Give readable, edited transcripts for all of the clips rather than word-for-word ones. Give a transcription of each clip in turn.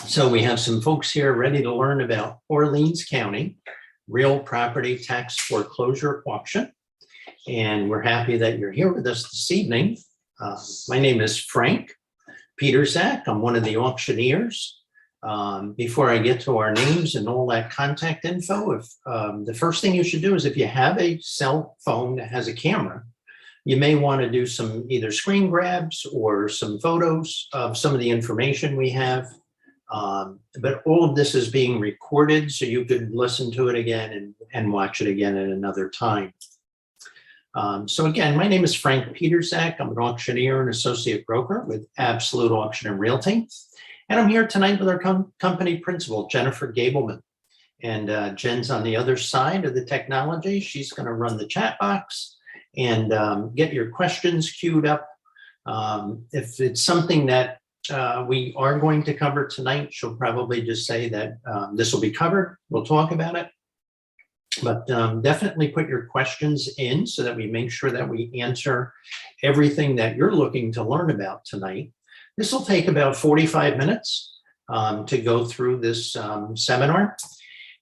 So we have some folks here ready to learn about Orleans County real property tax foreclosure auction. And we're happy that you're here with us this evening. My name is Frank Peterzak. I'm one of the auctioneers. Before I get to our names and all that contact info, if the first thing you should do is if you have a cell phone that has a camera, you may want to do some either screen grabs or some photos of some of the information we have. But all of this is being recorded, so you could listen to it again and watch it again at another time. So again, my name is Frank Peterzak. I'm an auctioneer and associate broker with Absolute Auction and Realty. And I'm here tonight with our company principal, Jennifer Gableman. And Jen's on the other side of the technology. She's going to run the chat box and get your questions queued up. If it's something that we are going to cover tonight, she'll probably just say that this will be covered. We'll talk about it. But definitely put your questions in so that we make sure that we answer everything that you're looking to learn about tonight. This will take about 45 minutes to go through this seminar.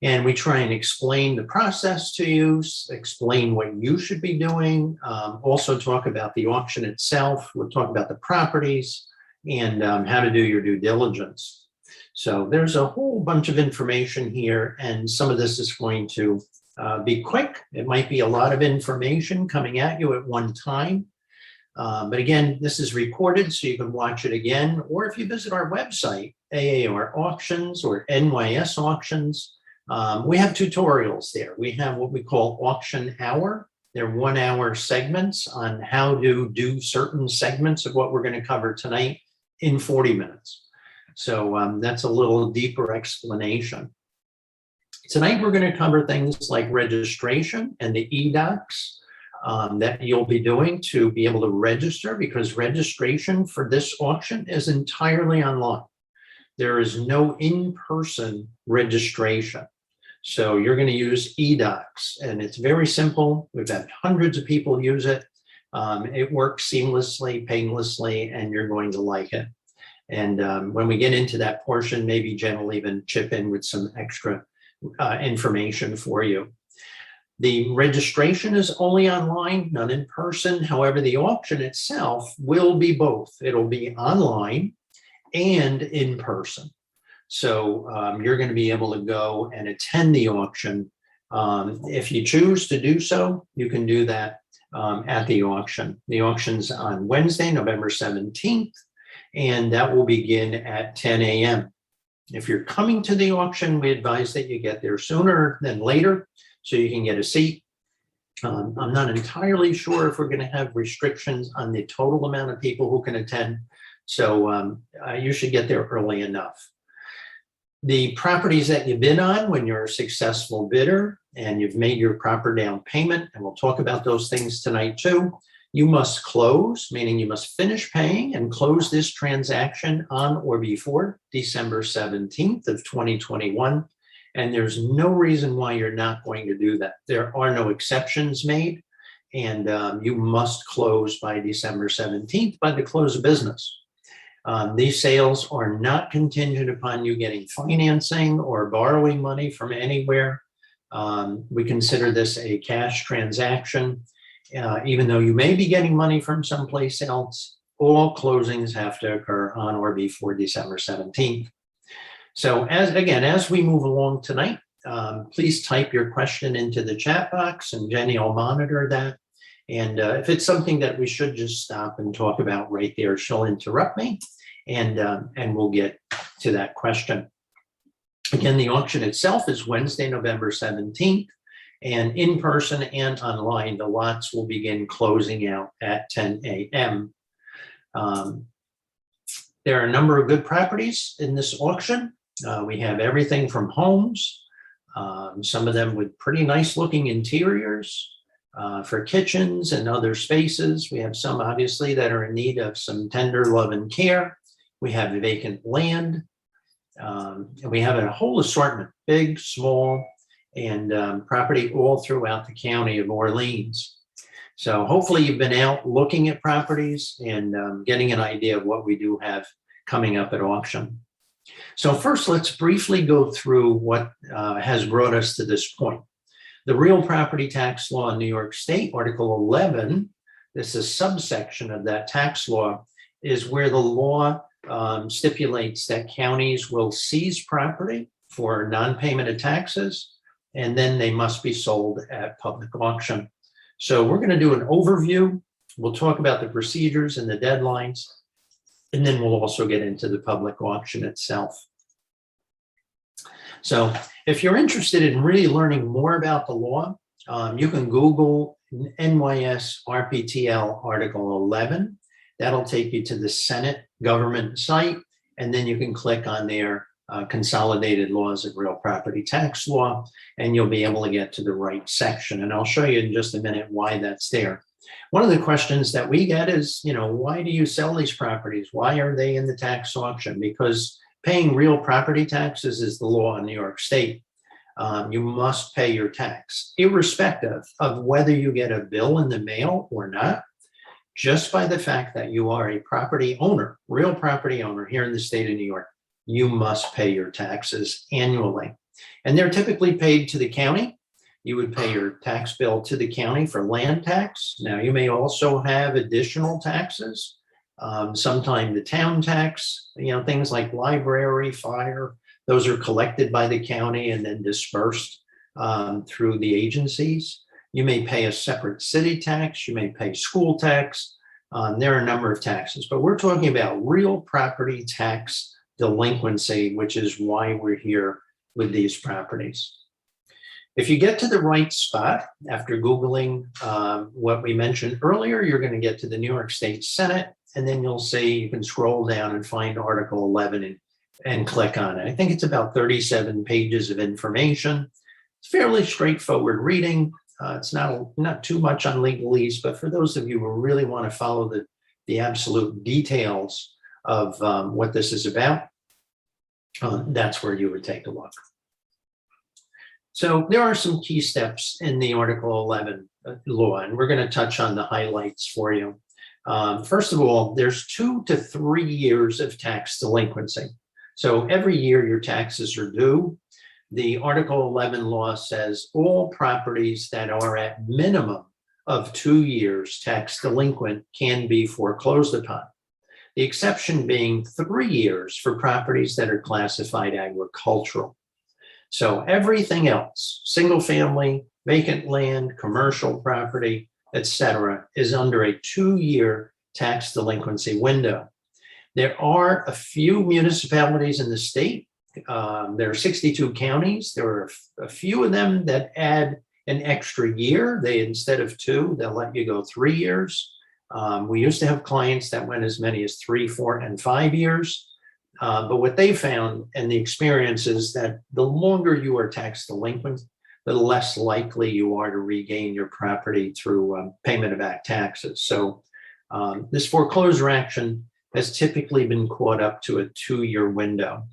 And we try and explain the process to you, explain what you should be doing, also talk about the auction itself. We'll talk about the properties and how to do your due diligence. So there's a whole bunch of information here, and some of this is going to be quick. It might be a lot of information coming at you at one time. But again, this is recorded so you can watch it again, or if you visit our website, AAR Auctions or NYS Auctions, we have tutorials there. We have what we call Auction Hour. They're 1 hour segments on how to do certain segments of what we're going to cover tonight in 40 minutes. So that's a little deeper explanation. Tonight, we're going to cover things like registration and the e-docs that you'll be doing to be able to register, because registration for this auction is entirely online. There is no in-person registration. So you're going to use e-docs, and it's very simple. We've had hundreds of people use it. It works seamlessly, painlessly, and you're going to like it. And when we get into that portion, maybe Jen will even chip in with some extra information for you. The registration is only online, not in person. However, the auction itself will be both. It'll be online and in person. So you're going to be able to go and attend the auction. If you choose to do so, you can do that at the auction. The auction's on Wednesday, November 17th, and that will begin at 10 a.m. If you're coming to the auction, we advise that you get there sooner than later so you can get a seat. I'm not entirely sure if we're going to have restrictions on the total amount of people who can attend. So you should get there early enough. The properties that you bid on when you're a successful bidder and you've made your proper down payment, and we'll talk about those things tonight too, you must close, meaning you must finish paying and close this transaction on or before December 17th of 2021. And there's no reason why you're not going to do that. There are no exceptions made, and you must close by December 17th by the close of business. These sales are not contingent upon you getting financing or borrowing money from anywhere. We consider this a cash transaction. Even though you may be getting money from someplace else, all closings have to occur on or before December 17th. So as we move along tonight, please type your question into the chat box and Jenny will monitor that. And if it's something that we should just stop and talk about right there, she'll interrupt me and we'll get to that question. Again, the auction itself is Wednesday, November 17th. And in person and online, the lots will begin closing out at 10 a.m. There are a number of good properties in this auction. We have everything from homes, some of them with pretty nice looking interiors for kitchens and other spaces. We have some obviously that are in need of some tender love and care. We have vacant land. And we have a whole assortment, big, small, and property all throughout the county of Orleans. So hopefully you've been out looking at properties and getting an idea of what we do have coming up at auction. So first, let's briefly go through what has brought us to this point. The real property tax law in New York State, Article 11, this is a subsection of that tax law, is where the law stipulates that counties will seize property for non-payment of taxes, and then they must be sold at public auction. So we're going to do an overview. We'll talk about the procedures and the deadlines, and then we'll also get into the public auction itself. So if you're interested in really learning more about the law, you can Google NYS RPTL Article 11. That'll take you to the Senate government site, and then you can click on their Consolidated Laws of Real Property Tax Law, and you'll be able to get to the right section. And I'll show you in just a minute why that's there. One of the questions that we get is, why do you sell these properties? Why are they in the tax auction? Because paying real property taxes is the law in New York State. You must pay your tax, irrespective of whether you get a bill in the mail or not. Just by the fact that you are a property owner, real property owner here in the state of New York, you must pay your taxes annually. And they're typically paid to the county. You would pay your tax bill to the county for land tax. Now, you may also have additional taxes. Sometimes the town tax, things like library, fire, those are collected by the county and then dispersed through the agencies. You may pay a separate city tax. You may pay school tax. There are a number of taxes, but we're talking about real property tax delinquency, which is why we're here with these properties. If you get to the right spot after Googling what we mentioned earlier, you're going to get to the New York State Senate, and then you'll see, you can scroll down and find Article 11 and click on it. I think it's about 37 pages of information. It's fairly straightforward reading. It's not too much on legalese, but for those of you who really want to follow the absolute details of what this is about, that's where you would take a look. So there are some key steps in the Article 11 law, and we're going to touch on the highlights for you. First of all, there's 2 to 3 years of tax delinquency. So every year your taxes are due. The Article 11 law says all properties that are at minimum of 2 years tax delinquent can be foreclosed upon. The exception being 3 years for properties that are classified agricultural. So everything else, single family, vacant land, commercial property, etc., is under a 2-year tax delinquency window. There are a few municipalities in the state. There are 62 counties. There are a few of them that add an extra year. Instead of 2, they'll let you go 3 years. We used to have clients that went as many as 3, 4, and 5 years. But what they found and the experience is that the longer you are tax delinquent, the less likely you are to regain your property through payment of back taxes. So this foreclosure action has typically been caught up to a 2-year window.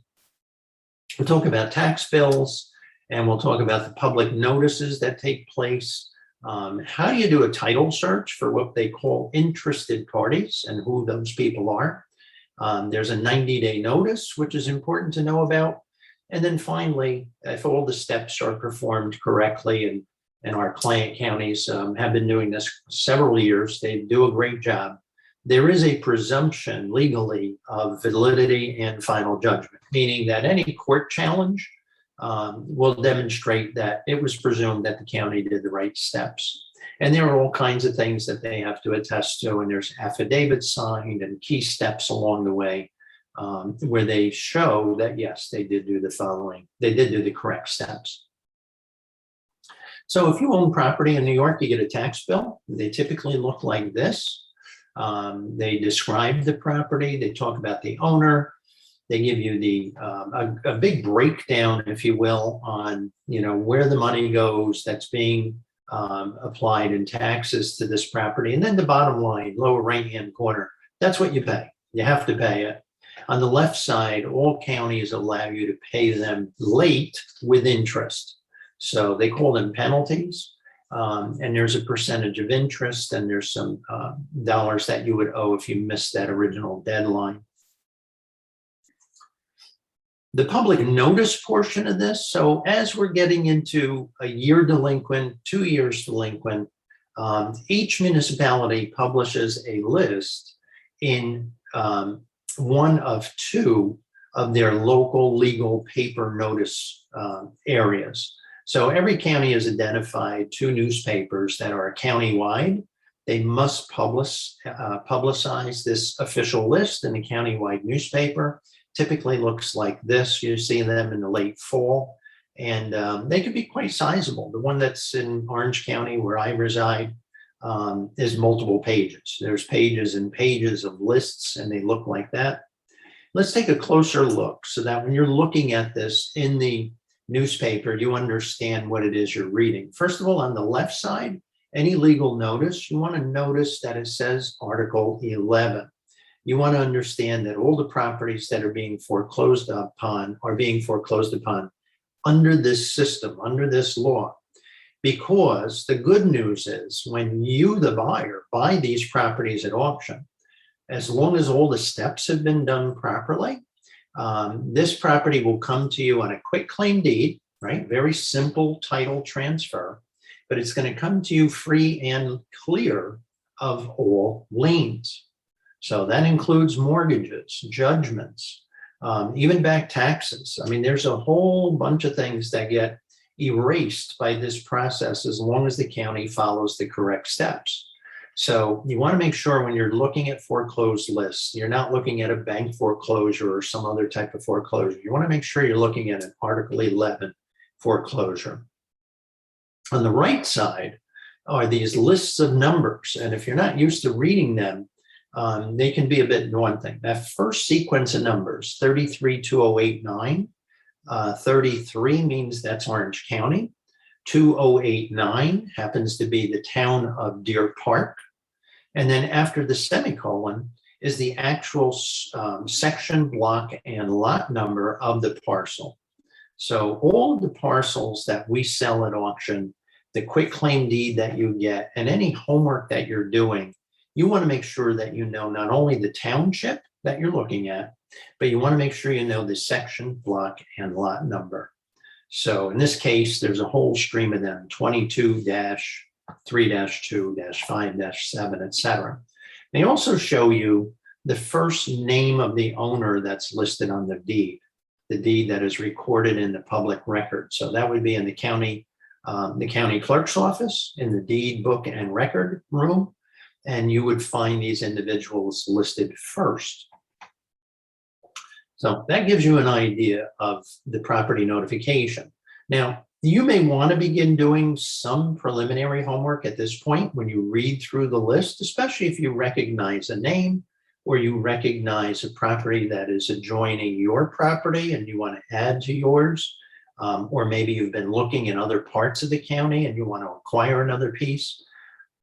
We'll talk about tax bills, and we'll talk about the public notices that take place. How do you do a title search for what they call interested parties and who those people are? There's a 90-day notice, which is important to know about. And then finally, if all the steps are performed correctly, and our client counties have been doing this several years, they do a great job, there is a presumption legally of validity and final judgment, meaning that any court challenge will demonstrate that it was presumed that the county did the right steps. And there are all kinds of things that they have to attest to, and there's affidavits signed and key steps along the way where they show that, yes, they did do the following. They did do the correct steps. So if you own property in New York, you get a tax bill. They typically look like this. They describe the property. They talk about the owner. They give you a big breakdown, if you will, on where the money goes that's being applied in taxes to this property. And then the bottom line, lower right-hand corner, that's what you pay. You have to pay it. On the left side, all counties allow you to pay them late with interest. So they call them penalties. And there's a percentage of interest, and there's some dollars that you would owe if you missed that original deadline. The public notice portion of this. So as we're getting into a year delinquent, 2 years delinquent, each municipality publishes a list in one of two of their local legal paper notice areas. So every county has identified 2 newspapers that are countywide. They must publicize this official list in a countywide newspaper. Typically looks like this. You see them in the late fall, and they can be quite sizable. The one that's in Orange County, where I reside, is multiple pages. There's pages and pages of lists, and they look like that. Let's take a closer look so that when you're looking at this in the newspaper, you understand what it is you're reading. First of all, on the left side, any legal notice, you want to notice that it says Article 11. You want to understand that all the properties that are being foreclosed upon are being foreclosed upon under this system, under this law. Because the good news is when you, the buyer, buy these properties at auction, as long as all the steps have been done properly, this property will come to you on a quick claim deed, right? Very simple title transfer, but it's going to come to you free and clear of all liens. So that includes mortgages, judgments, even back taxes. I mean, there's a whole bunch of things that get erased by this process as long as the county follows the correct steps. So you want to make sure when you're looking at foreclosed lists, you're not looking at a bank foreclosure or some other type of foreclosure. You want to make sure you're looking at an Article 11 foreclosure. On the right side are these lists of numbers. And if you're not used to reading them, they can be a bit daunting. That first sequence of numbers, 332089, 33 means that's Orange County. 2089 happens to be the town of Deer Park. And then after the semicolon is the actual section, block, and lot number of the parcel. So all of the parcels that we sell at auction, the quick claim deed that you get, and any homework that you're doing, you want to make sure that you know not only the township that you're looking at, but you want to make sure you know the section, block, and lot number. So in this case, there's a whole stream of them, 22-3-2-5-7, etc. They also show you the first name of the owner that's listed on the deed that is recorded in the public record. So that would be in the county clerk's office, in the deed book and record room, and you would find these individuals listed first. So that gives you an idea of the property notification. Now, you may want to begin doing some preliminary homework at this point when you read through the list, especially if you recognize a name or you recognize a property that is adjoining your property and you want to add to yours, or maybe you've been looking in other parts of the county and you want to acquire another piece.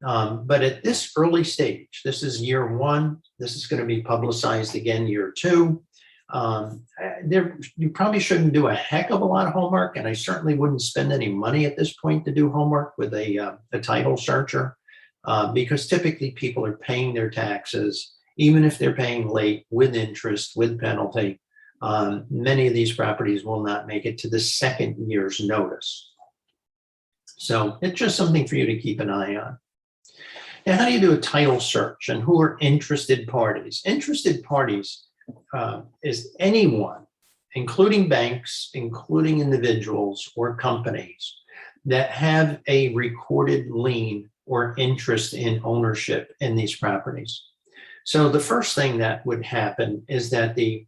But at this early stage, this is year 1, this is going to be publicized again year 2. You probably shouldn't do a heck of a lot of homework, and I certainly wouldn't spend any money at this point to do homework with a title searcher, because typically people are paying their taxes, even if they're paying late, with interest, with penalty. Many of these properties will not make it to the second year's notice. So it's just something for you to keep an eye on. Now, how do you do a title search, and who are interested parties? Interested parties is anyone, including banks, including individuals or companies that have a recorded lien or interest in ownership in these properties. So the first thing that would happen is that the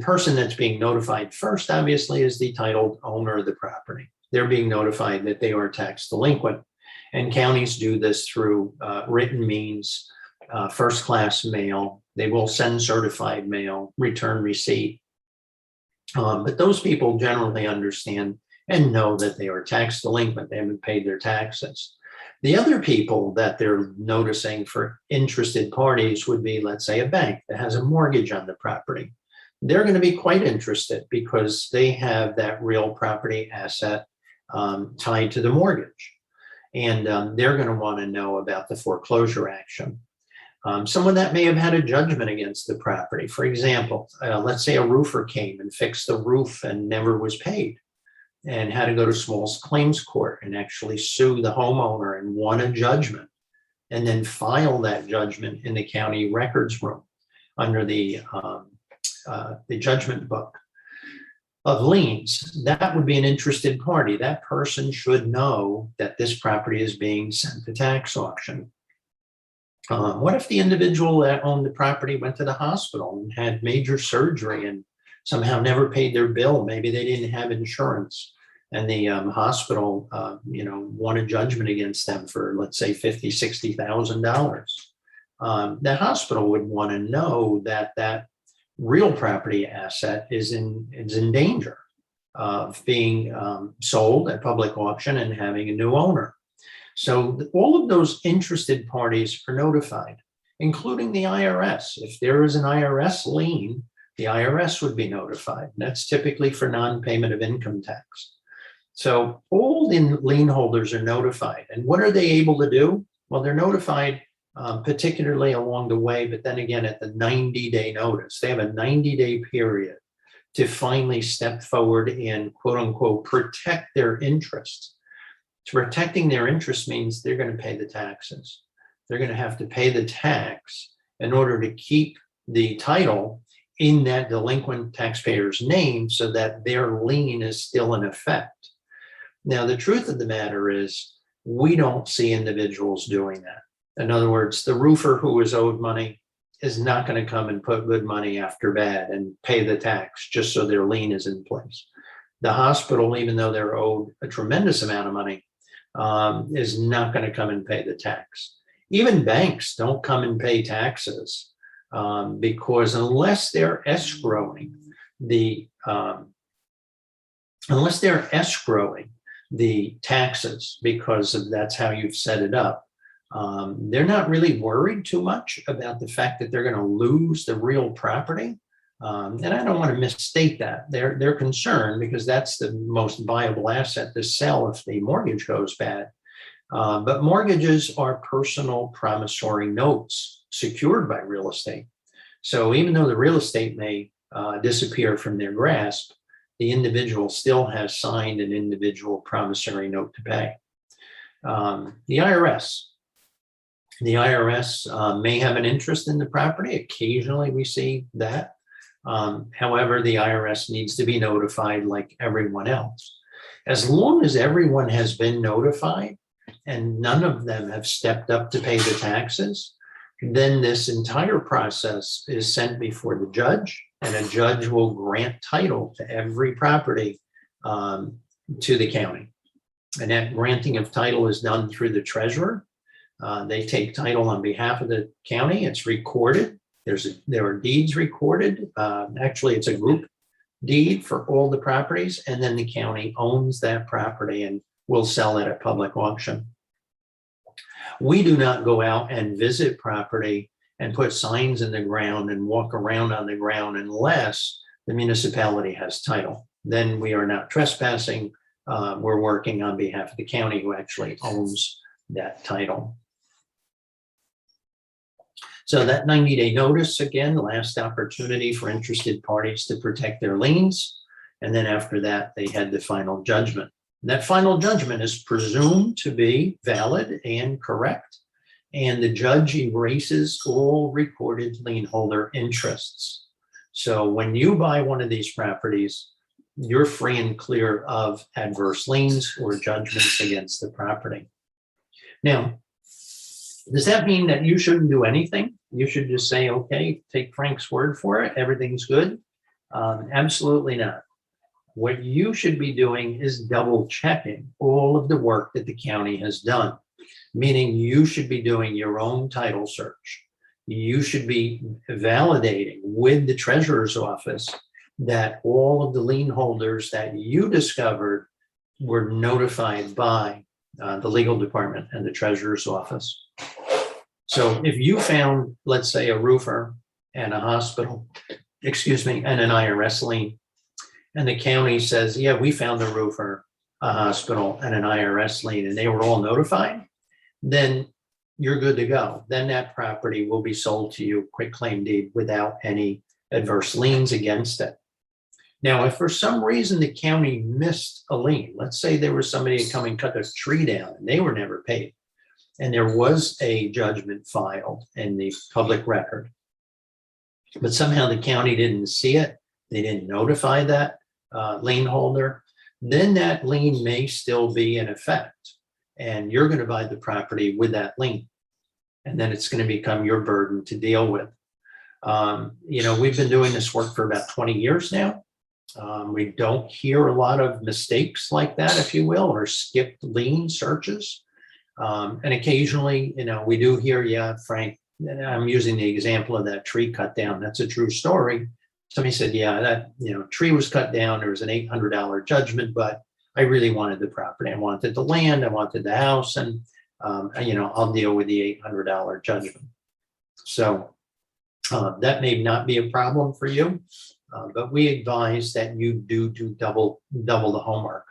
person that's being notified first, obviously, is the titled owner of the property. They're being notified that they are tax delinquent. And counties do this through written means, first-class mail. They will send certified mail, return receipt. But those people generally understand and know that they are tax delinquent. They haven't paid their taxes. The other people that they're noticing for interested parties would be, let's say, a bank that has a mortgage on the property. They're going to be quite interested because they have that real property asset tied to the mortgage. And they're going to want to know about the foreclosure action. Someone that may have had a judgment against the property. For example, let's say a roofer came and fixed the roof and never was paid and had to go to small claims court and actually sue the homeowner and won a judgment and then file that judgment in the county records room under the judgment book of liens. That would be an interested party. That person should know that this property is being sent to tax auction. What if the individual that owned the property went to the hospital and had major surgery and somehow never paid their bill? Maybe they didn't have insurance, and the hospital, won a judgment against them for, let's say, $50,000, $60,000. The hospital would want to know that that real property asset is in danger of being sold at public auction and having a new owner. So all of those interested parties are notified, including the IRS. If there is an IRS lien, the IRS would be notified. That's typically for non-payment of income tax. So all the lien holders are notified. And what are they able to do? Well, they're notified particularly along the way, but then again at the 90-day notice. They have a 90-day period to finally step forward and, quote unquote, protect their interests. So protecting their interest means they're going to pay the taxes. They're going to have to pay the tax in order to keep the title in that delinquent taxpayer's name so that their lien is still in effect. Now, the truth of the matter is we don't see individuals doing that. In other words, the roofer who is owed money is not going to come and put good money after bad and pay the tax just so their lien is in place. The hospital, even though they're owed a tremendous amount of money, is not going to come and pay the tax. Even banks don't come and pay taxes because unless they're escrowing the taxes, because that's how you've set it up, they're not really worried too much about the fact that they're going to lose the real property. And I don't want to misstate that. They're concerned because that's the most viable asset to sell if the mortgage goes bad. But mortgages are personal promissory notes secured by real estate. So even though the real estate may disappear from their grasp, the individual still has signed an individual promissory note to pay. The IRS may have an interest in the property. Occasionally we see that. However, the IRS needs to be notified like everyone else. As long as everyone has been notified and none of them have stepped up to pay the taxes, then this entire process is sent before the judge, and a judge will grant title to every property to the county. And that granting of title is done through the treasurer. They take title on behalf of the county. It's recorded. There are deeds recorded. Actually, it's a group deed for all the properties, and then the county owns that property and will sell it at public auction. We do not go out and visit property and put signs in the ground and walk around on the ground unless the municipality has title. Then we are not trespassing. We're working on behalf of the county who actually owns that title. So that 90-day notice, again, last opportunity for interested parties to protect their liens. And then after that, they had the final judgment. And that final judgment is presumed to be valid and correct. And the judge erases all recorded lien holder interests. So when you buy one of these properties, you're free and clear of adverse liens or judgments against the property. Now, does that mean that you shouldn't do anything? You should just say, okay, take Frank's word for it, everything's good? Absolutely not. What you should be doing is double checking all of the work that the county has done, meaning you should be doing your own title search. You should be validating with the treasurer's office that all of the lien holders that you discovered were notified by the legal department and the treasurer's office. So if you found, let's say, a roofer and a hospital, and an IRS lien, and the county says, yeah, we found a roofer, a hospital, and an IRS lien, and they were all notified, then you're good to go. Then that property will be sold to you, quick claim deed, without any adverse liens against it. Now, if for some reason the county missed a lien, let's say there was somebody to come and cut a tree down and they were never paid, and there was a judgment filed in the public record, but somehow the county didn't see it, they didn't notify that lien holder, then that lien may still be in effect, and you're going to buy the property with that lien, and then it's going to become your burden to deal with. We've been doing this work for about 20 years now. We don't hear a lot of mistakes like that, if you will, or skipped lien searches. And occasionally, we do hear, yeah, Frank, I'm using the example of that tree cut down. That's a true story. Somebody said, yeah, that, tree was cut down. There was an $800 judgment, but I really wanted the property. I wanted the land. I wanted the house. And, I'll deal with the $800 judgment. So that may not be a problem for you, but we advise that you do double the homework.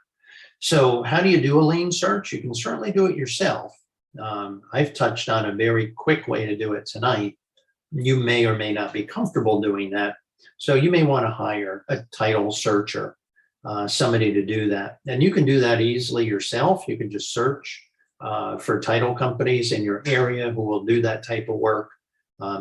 So how do you do a lien search? You can certainly do it yourself. I've touched on a very quick way to do it tonight. You may or may not be comfortable doing that. So you may want to hire a title searcher, somebody to do that. And you can do that easily yourself. You can just search for title companies in your area who will do that type of work.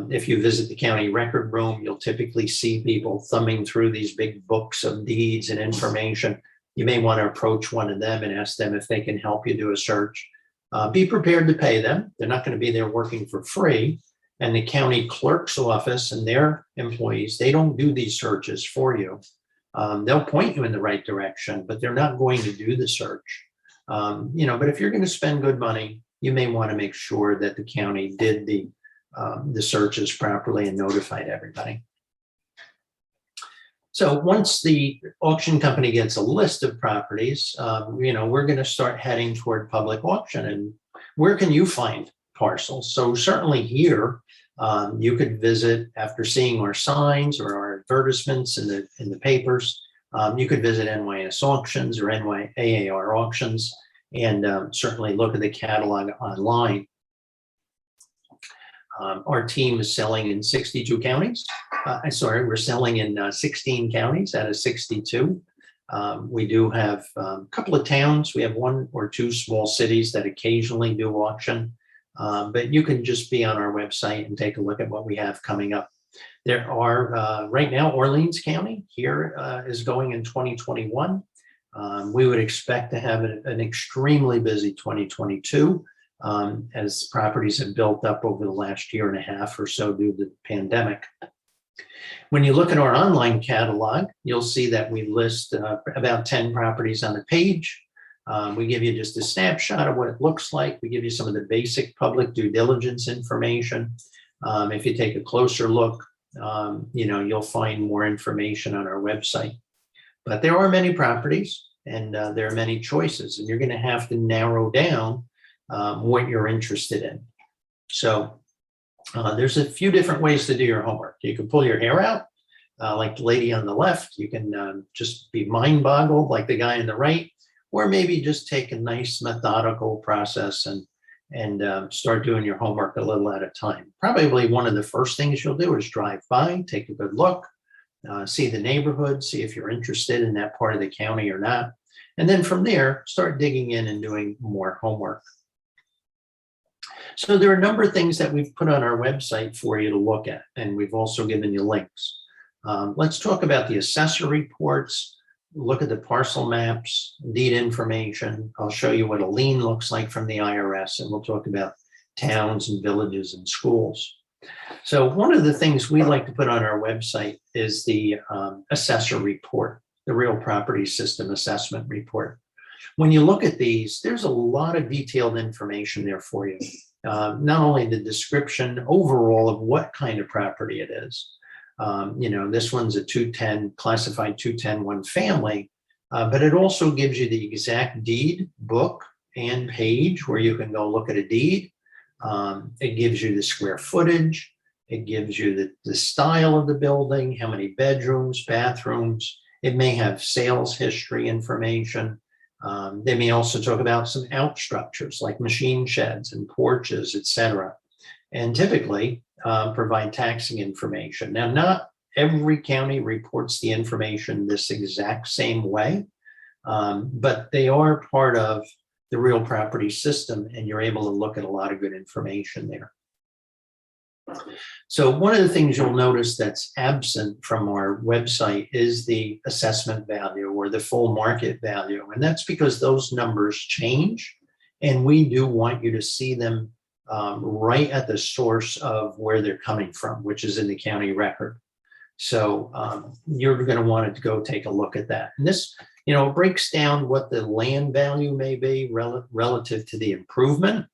If you visit the county record room, you'll typically see people thumbing through these big books of deeds and information. You may want to approach one of them and ask them if they can help you do a search. Be prepared to pay them. They're not going to be there working for free. And the county clerk's office and their employees, they don't do these searches for you. They'll point you in the right direction, but they're not going to do the search. But if you're going to spend good money, you may want to make sure that the county did the searches properly and notified everybody. So once the auction company gets a list of properties, we're going to start heading toward public auction. And where can you find parcels? So certainly here, you could visit after seeing our signs or our advertisements in the papers. You could visit NYS Auctions or AAR Auctions and certainly look at the catalog online. Our team is selling in 62 counties. We're selling in 16 counties out of 62. We do have a couple of towns. We have one or two small cities that occasionally do auction, but you can just be on our website and take a look at what we have coming up. There are, right now, Orleans County here is going in 2021. We would expect to have an extremely busy 2022. As properties have built up over the last year and a half or so due to the pandemic. When you look at our online catalog, you'll see that we list about 10 properties on a page. We give you just a snapshot of what it looks like. We give you some of the basic public due diligence information. If you take a closer look, you'll find more information on our website. But there are many properties and there are many choices, and you're going to have to narrow down what you're interested in. So there's a few different ways to do your homework. You can pull your hair out, like the lady on the left. You can just be mind boggled like the guy on the right, or maybe just take a nice methodical process and start doing your homework a little at a time. Probably one of the first things you'll do is drive by, take a good look, see the neighborhood, see if you're interested in that part of the county or not. And then from there, start digging in and doing more homework. So there are a number of things that we've put on our website for you to look at, and we've also given you links. Let's talk about the assessor reports, look at the parcel maps, deed information. I'll show you what a lien looks like from the IRS, and we'll talk about towns and villages and schools. So one of the things we like to put on our website is the assessor report, the real property system assessment report. When you look at these, there's a lot of detailed information there for you. Not only the description overall of what kind of property it is. This one's a 210, classified 210 one family, but it also gives you the exact deed book and page where you can go look at a deed. It gives you the square footage. It gives you the style of the building, how many bedrooms, bathrooms. It may have sales history information. They may also talk about some out structures like machine sheds and porches, etc. And typically provide taxing information. Now, not every county reports the information this exact same way, but they are part of the real property system, and you're able to look at a lot of good information there. So one of the things you'll notice that's absent from our website is the assessment value or the full market value. And that's because those numbers change, and we do want you to see them right at the source of where they're coming from, which is in the county record. So you're going to want to go take a look at that. And this, breaks down what the land value may be relative to the improvement.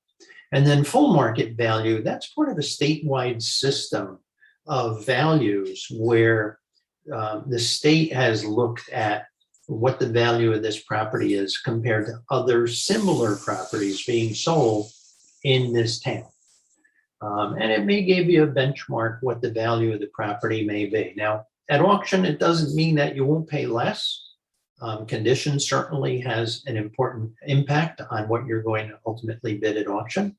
And then full market value, that's part of a statewide system of values where the state has looked at what the value of this property is compared to other similar properties being sold in this town. And it may give you a benchmark what the value of the property may be. Now, at auction, it doesn't mean that you won't pay less. Condition certainly has an important impact on what you're going to ultimately bid at auction.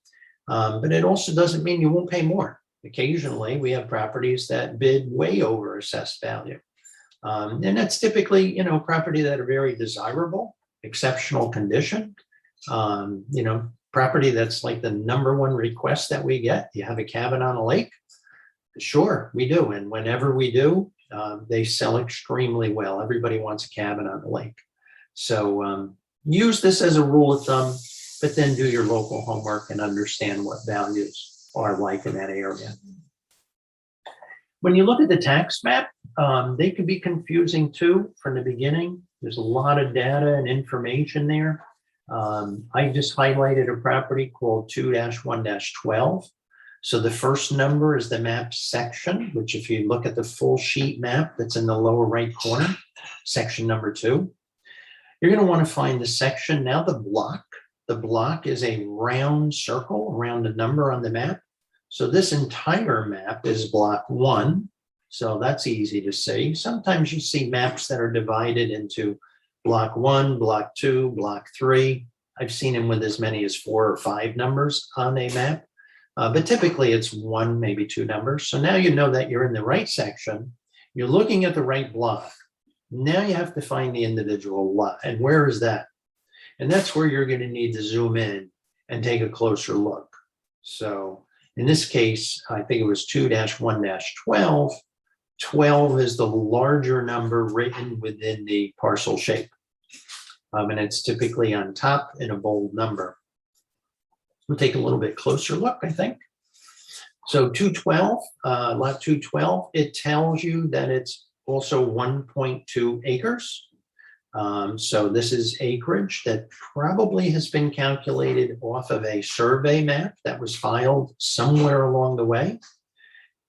But it also doesn't mean you won't pay more. Occasionally, we have properties that bid way over assessed value. And that's typically, property that are very desirable, exceptional condition. Property that's like the #1 request that we get. You have a cabin on a lake? Sure, we do. And whenever we do, they sell extremely well. Everybody wants a cabin on the lake. So use this as a rule of thumb, but then do your local homework and understand what values are like in that area. When you look at the tax map, they can be confusing too from the beginning. There's a lot of data and information there. I just highlighted a property called 2-1-12. So the first number is the map section, which if you look at the full sheet map that's in the lower right corner, section number 2, you're going to want to find the section. Now the block is a round circle around a number on the map. So this entire map is block 1. So that's easy to see. Sometimes you see maps that are divided into block 1, block 2, block 3. I've seen them with as many as 4 or 5 numbers on a map, but typically it's 1, maybe 2 numbers. So now you know that you're in the right section. You're looking at the right block. Now you have to find the individual lot. And where is that? And that's where you're going to need to zoom in and take a closer look. So in this case, I think it was 2-1-12. 12 is the larger number written within the parcel shape. And it's typically on top in a bold number. We'll take a little bit closer look, I think. So 212, lot 212, it tells you that it's also 1.2 acres. So this is acreage that probably has been calculated off of a survey map that was filed somewhere along the way.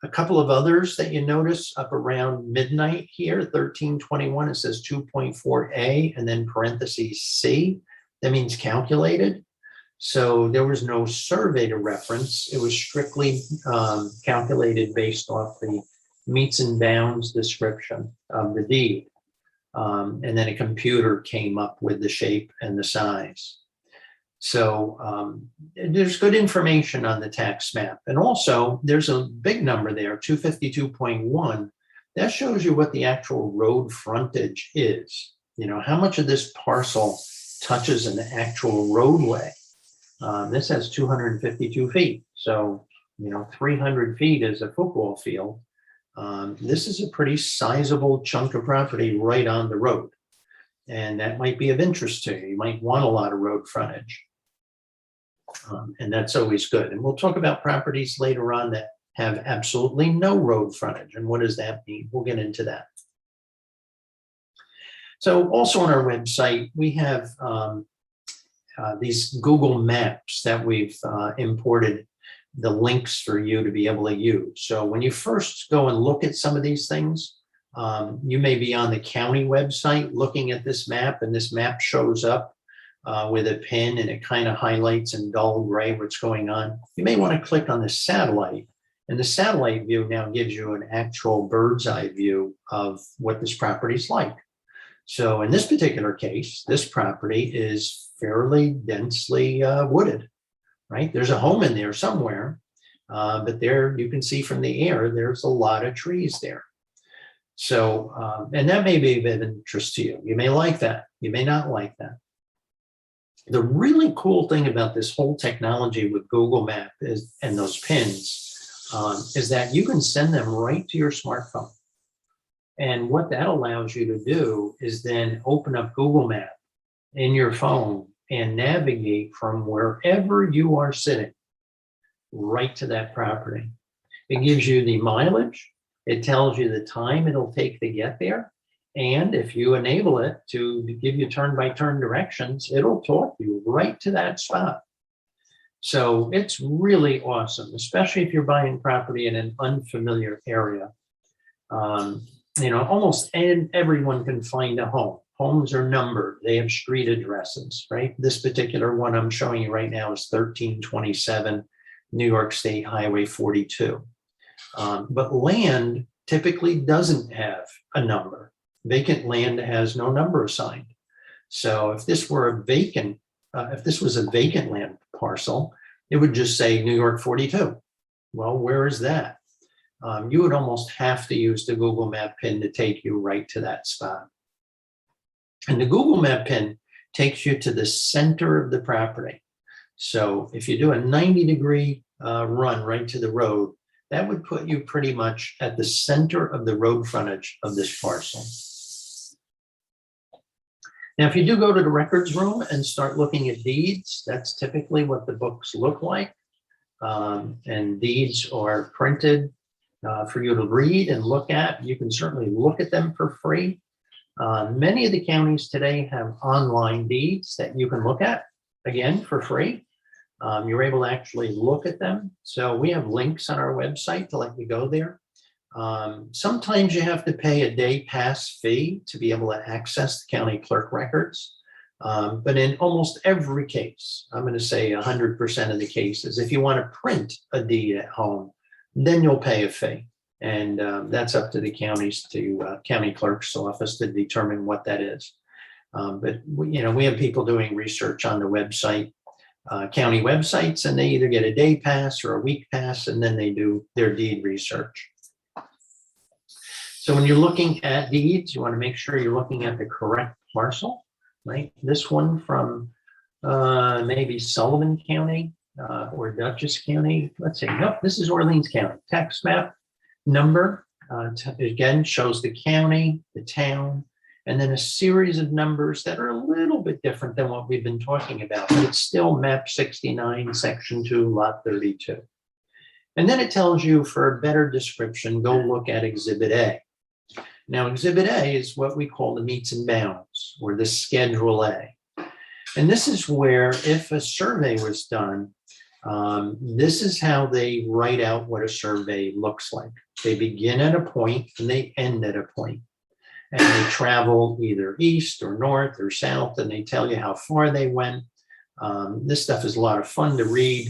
A couple of others that you notice up around midnight here, 1321, it says 2.4A and then parentheses C. That means calculated. So there was no survey to reference. It was strictly calculated based off the meets and bounds description of the deed. And then a computer came up with the shape and the size. So there's good information on the tax map. And also there's a big number there, 252.1. That shows you what the actual road frontage is. How much of this parcel touches an actual roadway. This has 252 feet. So, 300 feet is a football field. This is a pretty sizable chunk of property right on the road. And that might be of interest to you. You might want a lot of road frontage. And that's always good. And we'll talk about properties later on that have absolutely no road frontage. And what does that mean? We'll get into that. So also on our website, we have these Google Maps that we've imported the links for you to be able to use. So when you first go and look at some of these things, you may be on the county website looking at this map, and this map shows up with a pin and it kind of highlights in dull gray what's going on. You may want to click on the satellite, and the satellite view now gives you an actual bird's eye view of what this property is like. So in this particular case, this property is fairly densely wooded, right? There's a home in there somewhere, but there you can see from the air, there's a lot of trees there. So, and that may be of interest to you. You may like that. You may not like that. The really cool thing about this whole technology with Google Map is, and those pins, is that you can send them right to your smartphone. And what that allows you to do is then open up Google Map in your phone and navigate from wherever you are sitting right to that property. It gives you the mileage. It tells you the time it'll take to get there. And if you enable it to give you turn-by-turn directions, it'll talk you right to that spot. So it's really awesome, especially if you're buying property in an unfamiliar area. Almost everyone can find a home. Homes are numbered. They have street addresses, right? This particular one I'm showing you right now is 1327 New York State Highway 42. But land typically doesn't have a number. Vacant land has no number assigned. So if this were a vacant, if this was a vacant land parcel, it would just say New York 42. Well, where is that? You would almost have to use the Google Map pin to take you right to that spot. And the Google Map pin takes you to the center of the property. So if you do a 90-degree run right to the road, that would put you pretty much at the center of the road frontage of this parcel. Now, if you do go to the records room and start looking at deeds, that's typically what the books look like. And deeds are printed for you to read and look at. You can certainly look at them for free. Many of the counties today have online deeds that you can look at, again, for free. You're able to actually look at them. So we have links on our website to let you go there. Sometimes you have to pay a day pass fee to be able to access the county clerk records. But in almost every case, I'm going to say 100% of the cases, if you want to print a deed at home, then you'll pay a fee. And that's up to the counties, to county clerk's office to determine what that is. But we have people doing research on the website, county websites, and they either get a day pass or a week pass, and then they do their deed research. So when you're looking at deeds, you want to make sure you're looking at the correct parcel, right? This one from maybe Sullivan County or Dutchess County. Let's see. Nope, this is Orleans County. Tax map number, again, shows the county, the town, and then a series of numbers that are a little bit different than what we've been talking about, but it's still map 69, section 2, lot 32. And then it tells you, for a better description, go look at Exhibit A. Now, Exhibit A is what we call the meets and bounds, or the Schedule A. And this is where, if a survey was done, this is how they write out what a survey looks like. They begin at a point and they end at a point. And they travel either east or north or south, and they tell you how far they went. This stuff is a lot of fun to read,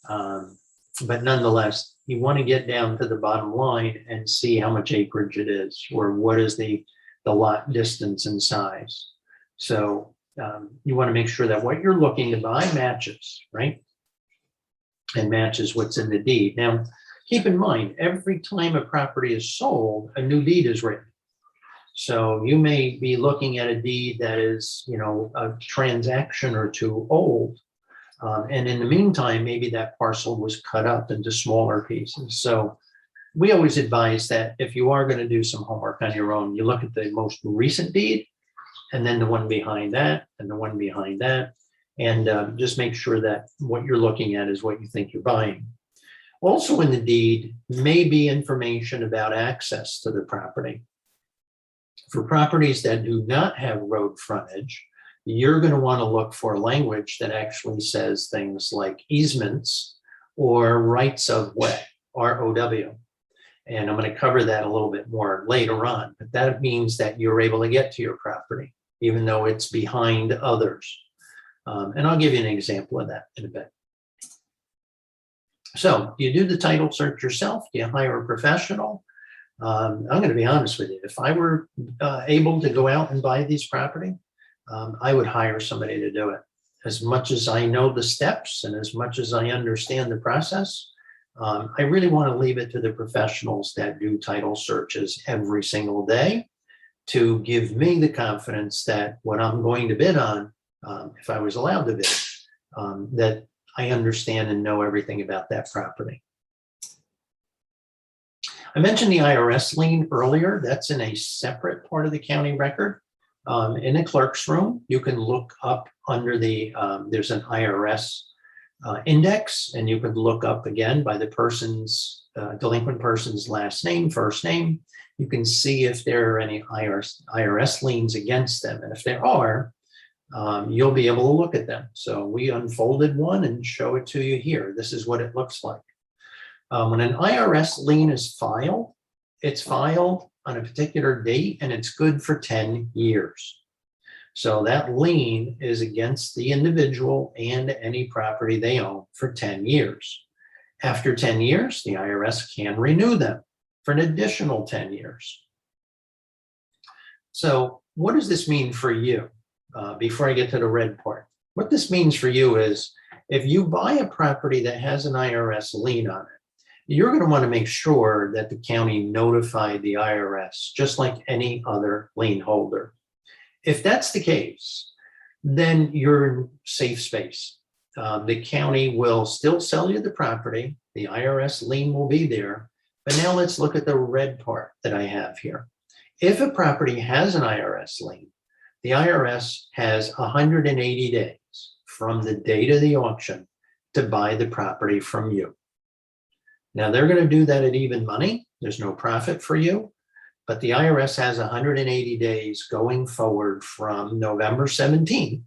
but nonetheless, you want to get down to the bottom line and see how much acreage it is, or what is the lot distance and size. So you want to make sure that what you're looking to buy matches, right? And matches what's in the deed. Now, keep in mind, every time a property is sold, a new deed is written. So you may be looking at a deed that is, a transaction or two old. And in the meantime, maybe that parcel was cut up into smaller pieces. So we always advise that if you are going to do some homework on your own, you look at the most recent deed, and then the one behind that, and the one behind that, and just make sure that what you're looking at is what you think you're buying. Also in the deed may be information about access to the property. For properties that do not have road frontage, you're going to want to look for language that actually says things like easements or rights of way, ROW. And I'm going to cover that a little bit more later on, but that means that you're able to get to your property, even though it's behind others. And I'll give you an example of that in a bit. So you do the title search yourself, you hire a professional. I'm going to be honest with you. If I were able to go out and buy these property, I would hire somebody to do it. As much as I know the steps and as much as I understand the process, I really want to leave it to the professionals that do title searches every single day to give me the confidence that what I'm going to bid on, if I was allowed to bid, that I understand and know everything about that property. I mentioned the IRS lien earlier. That's in a separate part of the county record. In the clerk's room, you can look up under the, there's an IRS index, and you can look up again by the person's, delinquent person's last name, first name. You can see if there are any IRS liens against them. And if there are, you'll be able to look at them. So we unfolded one and show it to you here. This is what it looks like. When an IRS lien is filed, it's filed on a particular date and it's good for 10 years. So that lien is against the individual and any property they own for 10 years. After 10 years, the IRS can renew them for an additional 10 years. So what does this mean for you? Before I get to the red part, what this means for you is if you buy a property that has an IRS lien on it, you're going to want to make sure that the county notified the IRS, just like any other lien holder. If that's the case, then you're in safe space. The county will still sell you the property. The IRS lien will be there. But now let's look at the red part that I have here. If a property has an IRS lien, the IRS has 180 days from the date of the auction to buy the property from you. Now, they're going to do that at even money. There's no profit for you, but the IRS has 180 days going forward from November 17th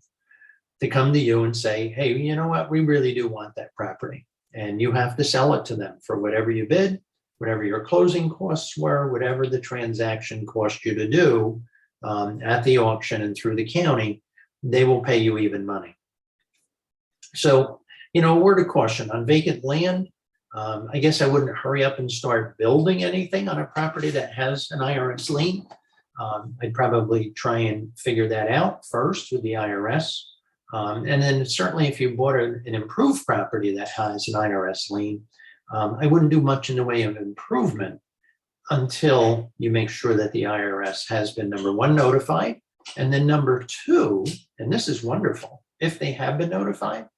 to come to you and say, hey, you know what? We really do want that property. And you have to sell it to them for whatever you bid, whatever your closing costs were, whatever the transaction cost you to do at the auction and through the county, they will pay you even money. So, you know, a word of caution on vacant land. I guess I wouldn't hurry up and start building anything on a property that has an IRS lien. I'd probably try and figure that out first with the IRS. And then certainly if you bought an improved property that has an IRS lien, I wouldn't do much in the way of improvement until you make sure that the IRS has been, number one, notified. And then number two, and this is wonderful, if they have been notified,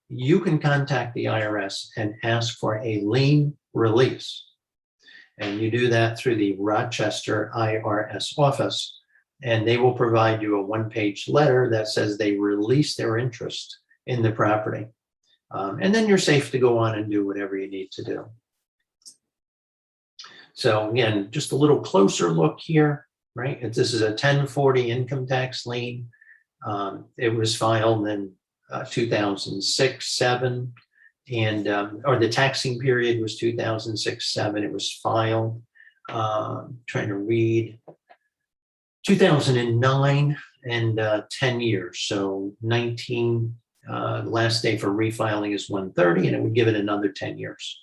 you can contact the IRS and ask for a lien release. And you do that through the Rochester IRS office, and they will provide you a one-page letter that says they release their interest in the property. And then you're safe to go on and do whatever you need to do. So again, just a little closer look here, right? This is a 1040 income tax lien. It was filed in 2006-07, and or the taxing period was 2006-07. It was filed. Trying to read 2009 and 10 years. So 19. Last day for refiling is 1/30, and it would give it another 10 years.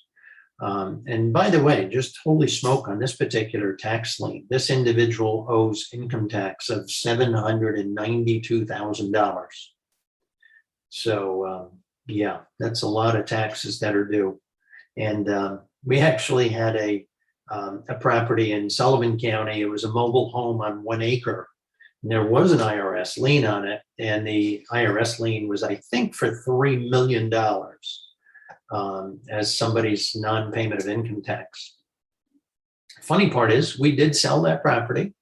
And by the way, just holy smoke on this particular tax lien, this individual owes income tax of $792,000. So yeah, that's a lot of taxes that are due. And we actually had a property in Sullivan County. It was a mobile home on 1 acre. And there was an IRS lien on it. And the IRS lien was, I think, for $3 million as somebody's non-payment of income tax. Funny part is we did sell that property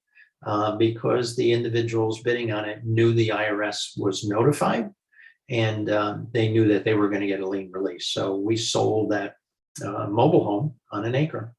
because the individuals bidding on it knew the IRS was notified. And they knew that they were going to get a lien release. So we sold that mobile home on 1 acre.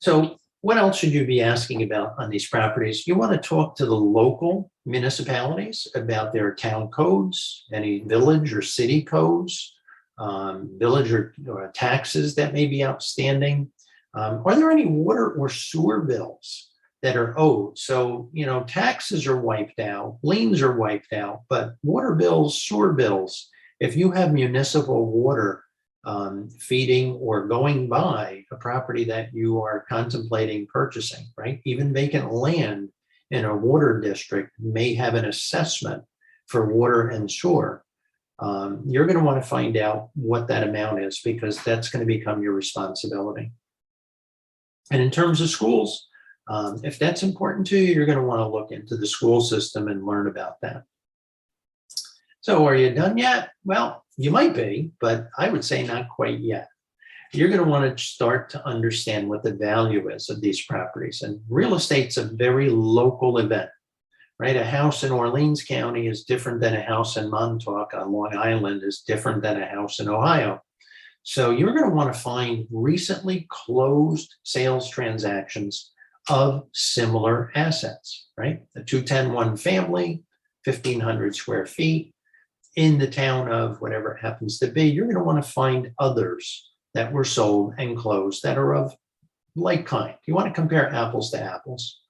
So what else should you be asking about on these properties? You want to talk to the local municipalities about their town codes, any village or city codes, village or taxes that may be outstanding. Are there any water or sewer bills that are owed? So, you know, taxes are wiped out, liens are wiped out, but water bills, sewer bills, if you have municipal water feeding or going by a property that you are contemplating purchasing, right? Even vacant land in a water district may have an assessment for water and sewer. You're going to want to find out what that amount is, because that's going to become your responsibility. And in terms of schools, if that's important to you, you're going to want to look into the school system and learn about that. So are you done yet? Well, you might be, but I would say not quite yet. You're going to want to start to understand what the value is of these properties. And real estate's a very local event, right? A house in Orleans County is different than a house in Montauk on Long Island is different than a house in Ohio. So you're going to want to find recently closed sales transactions of similar assets, right? The 210 family, 1,500 square feet in the town of whatever it happens to be. You're going to want to find others that were sold and closed that are of like kind. You want to compare apples to apples.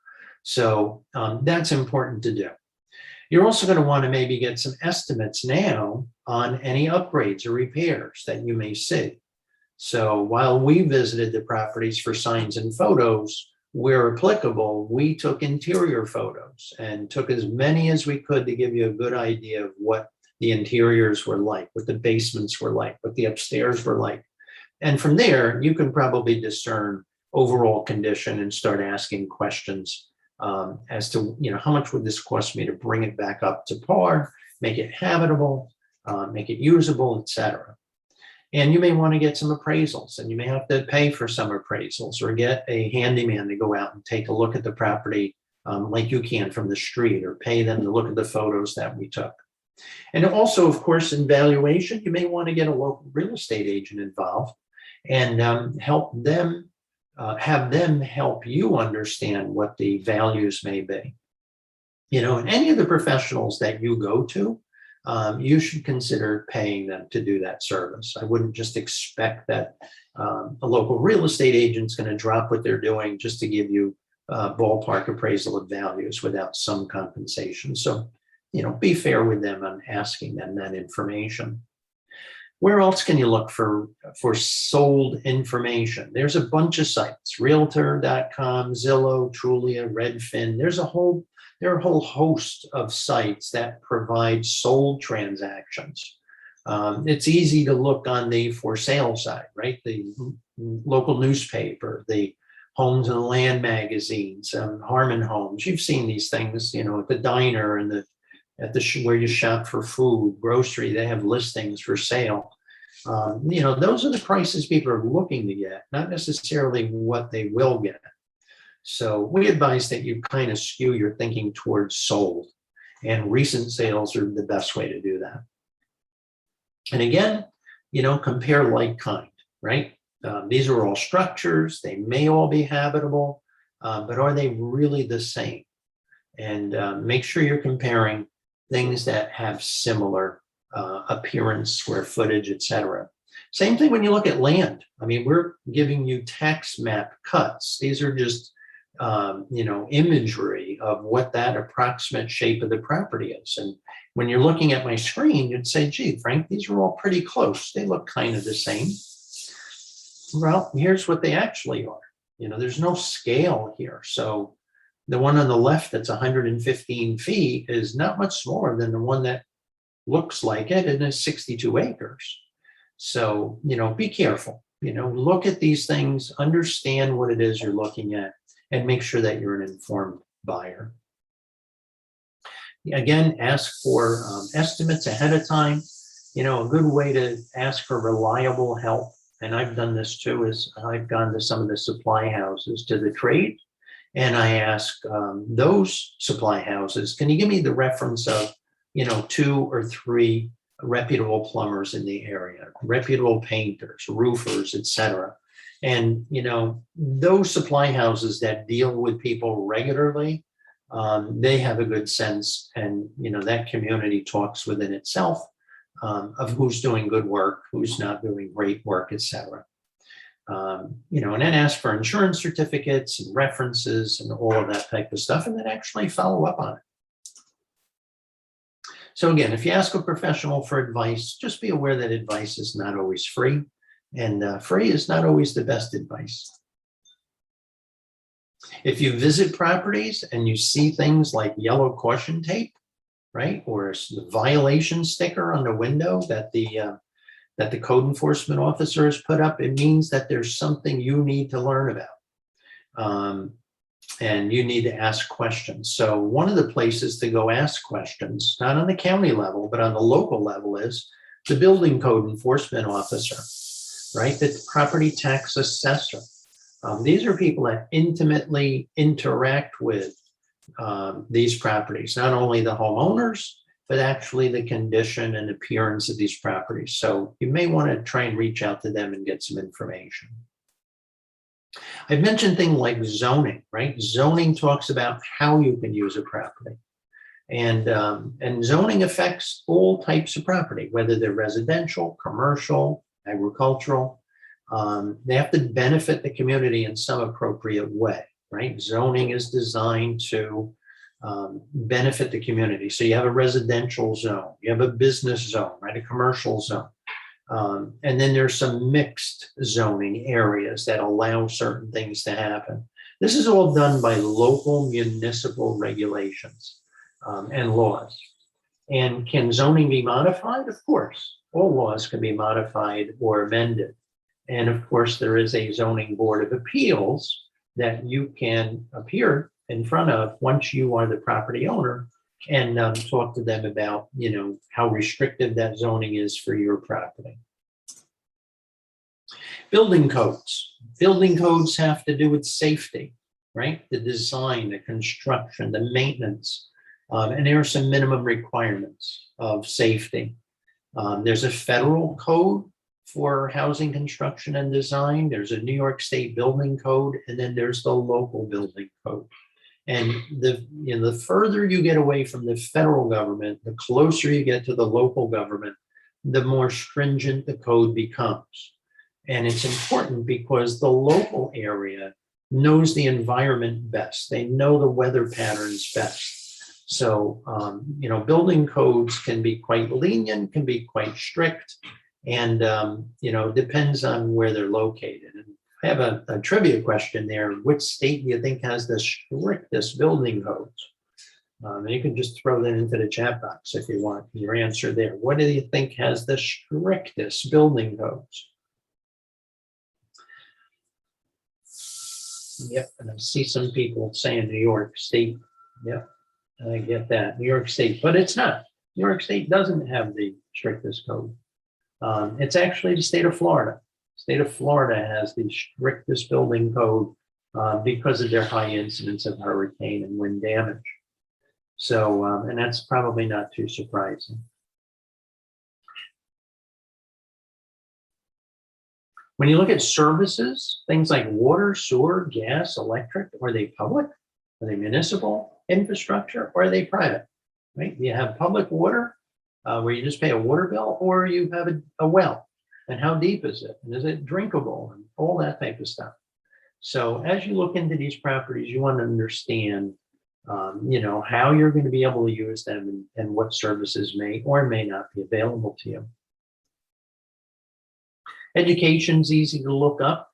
So that's important to do. You're also going to want to maybe get some estimates now on any upgrades or repairs that you may see. So while we visited the properties for signs and photos, where applicable, we took interior photos and took as many as we could to give you a good idea of what the interiors were like, what the basements were like, what the upstairs were like. And from there, you can probably discern overall condition and start asking questions as to, how much would this cost me to bring it back up to par, make it habitable, make it usable, etc. And you may want to get some appraisals, and you may have to pay for some appraisals or get a handyman to go out and take a look at the property like you can from the street, or pay them to look at the photos that we took. And also, of course, in valuation, you may want to get a local real estate agent involved and help them, have them help you understand what the values may be. And any of the professionals that you go to, you should consider paying them to do that service. I wouldn't just expect that a local real estate agent's going to drop what they're doing just to give you a ballpark appraisal of values without some compensation. So, be fair with them on asking them that information. Where else can you look for sold information? There's a bunch of sites: Realtor.com, Zillow, Trulia, Redfin. There are a whole host of sites that provide sold transactions. It's easy to look on the for sale side, right? The local newspaper, the Homes and Land magazines, Harmon Homes. You've seen these things, at the diner and where you shop for food, grocery. They have listings for sale. Those are the prices people are looking to get, not necessarily what they will get. So we advise that you kind of skew your thinking towards sold, and recent sales are the best way to do that. And again, compare like kind, right? These are all structures. They may all be habitable, but are they really the same? And make sure you're comparing things that have similar appearance, square footage, etc. Same thing when you look at land. We're giving you tax map cuts. These are just imagery of what that approximate shape of the property is. And when you're looking at my screen, you'd say, gee, Frank, these are all pretty close. They look kind of the same. Well, here's what they actually are. There's no scale here. So the one on the left that's 115 feet is not much smaller than the one that looks like it and is 62 acres. So, be careful. Look at these things, understand what it is you're looking at, and make sure that you're an informed buyer. Again, ask for estimates ahead of time. A good way to ask for reliable help, and I've done this too, is I've gone to some of the supply houses to the trade, and I ask those supply houses, can you give me the reference of, 2 or 3 reputable plumbers in the area, reputable painters, roofers, etc. And, those supply houses that deal with people regularly, they have a good sense, and, that community talks within itself of who's doing good work, who's not doing great work, etc. And then ask for insurance certificates and references and all of that type of stuff, and then actually follow up on it. So again, if you ask a professional for advice, just be aware that advice is not always free. And free is not always the best advice. If you visit properties and you see things like yellow caution tape, right, or the violation sticker on the window that the code enforcement officer has put up, it means that there's something you need to learn about. And you need to ask questions. So one of the places to go ask questions, not on the county level, but on the local level, is the building code enforcement officer, right? The property tax assessor. These are people that intimately interact with these properties, not only the homeowners, but actually the condition and appearance of these properties. So you may want to try and reach out to them and get some information. I've mentioned things like zoning, right? Zoning talks about how you can use a property. And zoning affects all types of property, whether they're residential, commercial, agricultural. They have to benefit the community in some appropriate way, right? Zoning is designed to benefit the community. So you have a residential zone, you have a business zone, right? A commercial zone. And then there's some mixed zoning areas that allow certain things to happen. This is all done by local municipal regulations and laws. And can zoning be modified? Of course, all laws can be modified or amended. And of course, there is a zoning board of appeals that you can appear in front of once you are the property owner and talk to them about, how restrictive that zoning is for your property. Building codes. Building codes have to do with safety, right? The design, the construction, the maintenance. And there are some minimum requirements of safety. There's a federal code for housing construction and design. There's a New York State building code, and then there's the local building code. And the further you get away from the federal government, the closer you get to the local government, the more stringent the code becomes. And it's important because the local area knows the environment best. They know the weather patterns best. So, building codes can be quite lenient, can be quite strict, and, depends on where they're located. And I have a trivia question there. Which state do you think has the strictest building codes? And you can just throw that into the chat box if you want your answer there. What do you think has the strictest building codes? Yep, and I see some people saying New York State. Yep, I get that, New York State, but it's not. New York State doesn't have the strictest code. It's actually the state of Florida. State of Florida has the strictest building code because of their high incidence of hurricane and wind damage. So, and that's probably not too surprising. When you look at services, things like water, sewer, gas, electric, are they public? Are they municipal infrastructure, or are they private? Right? You have public water where you just pay a water bill, or you have a well. And how deep is it? And is it drinkable? And all that type of stuff. So as you look into these properties, you want to understand, how you're going to be able to use them and what services may or may not be available to you. Education's easy to look up.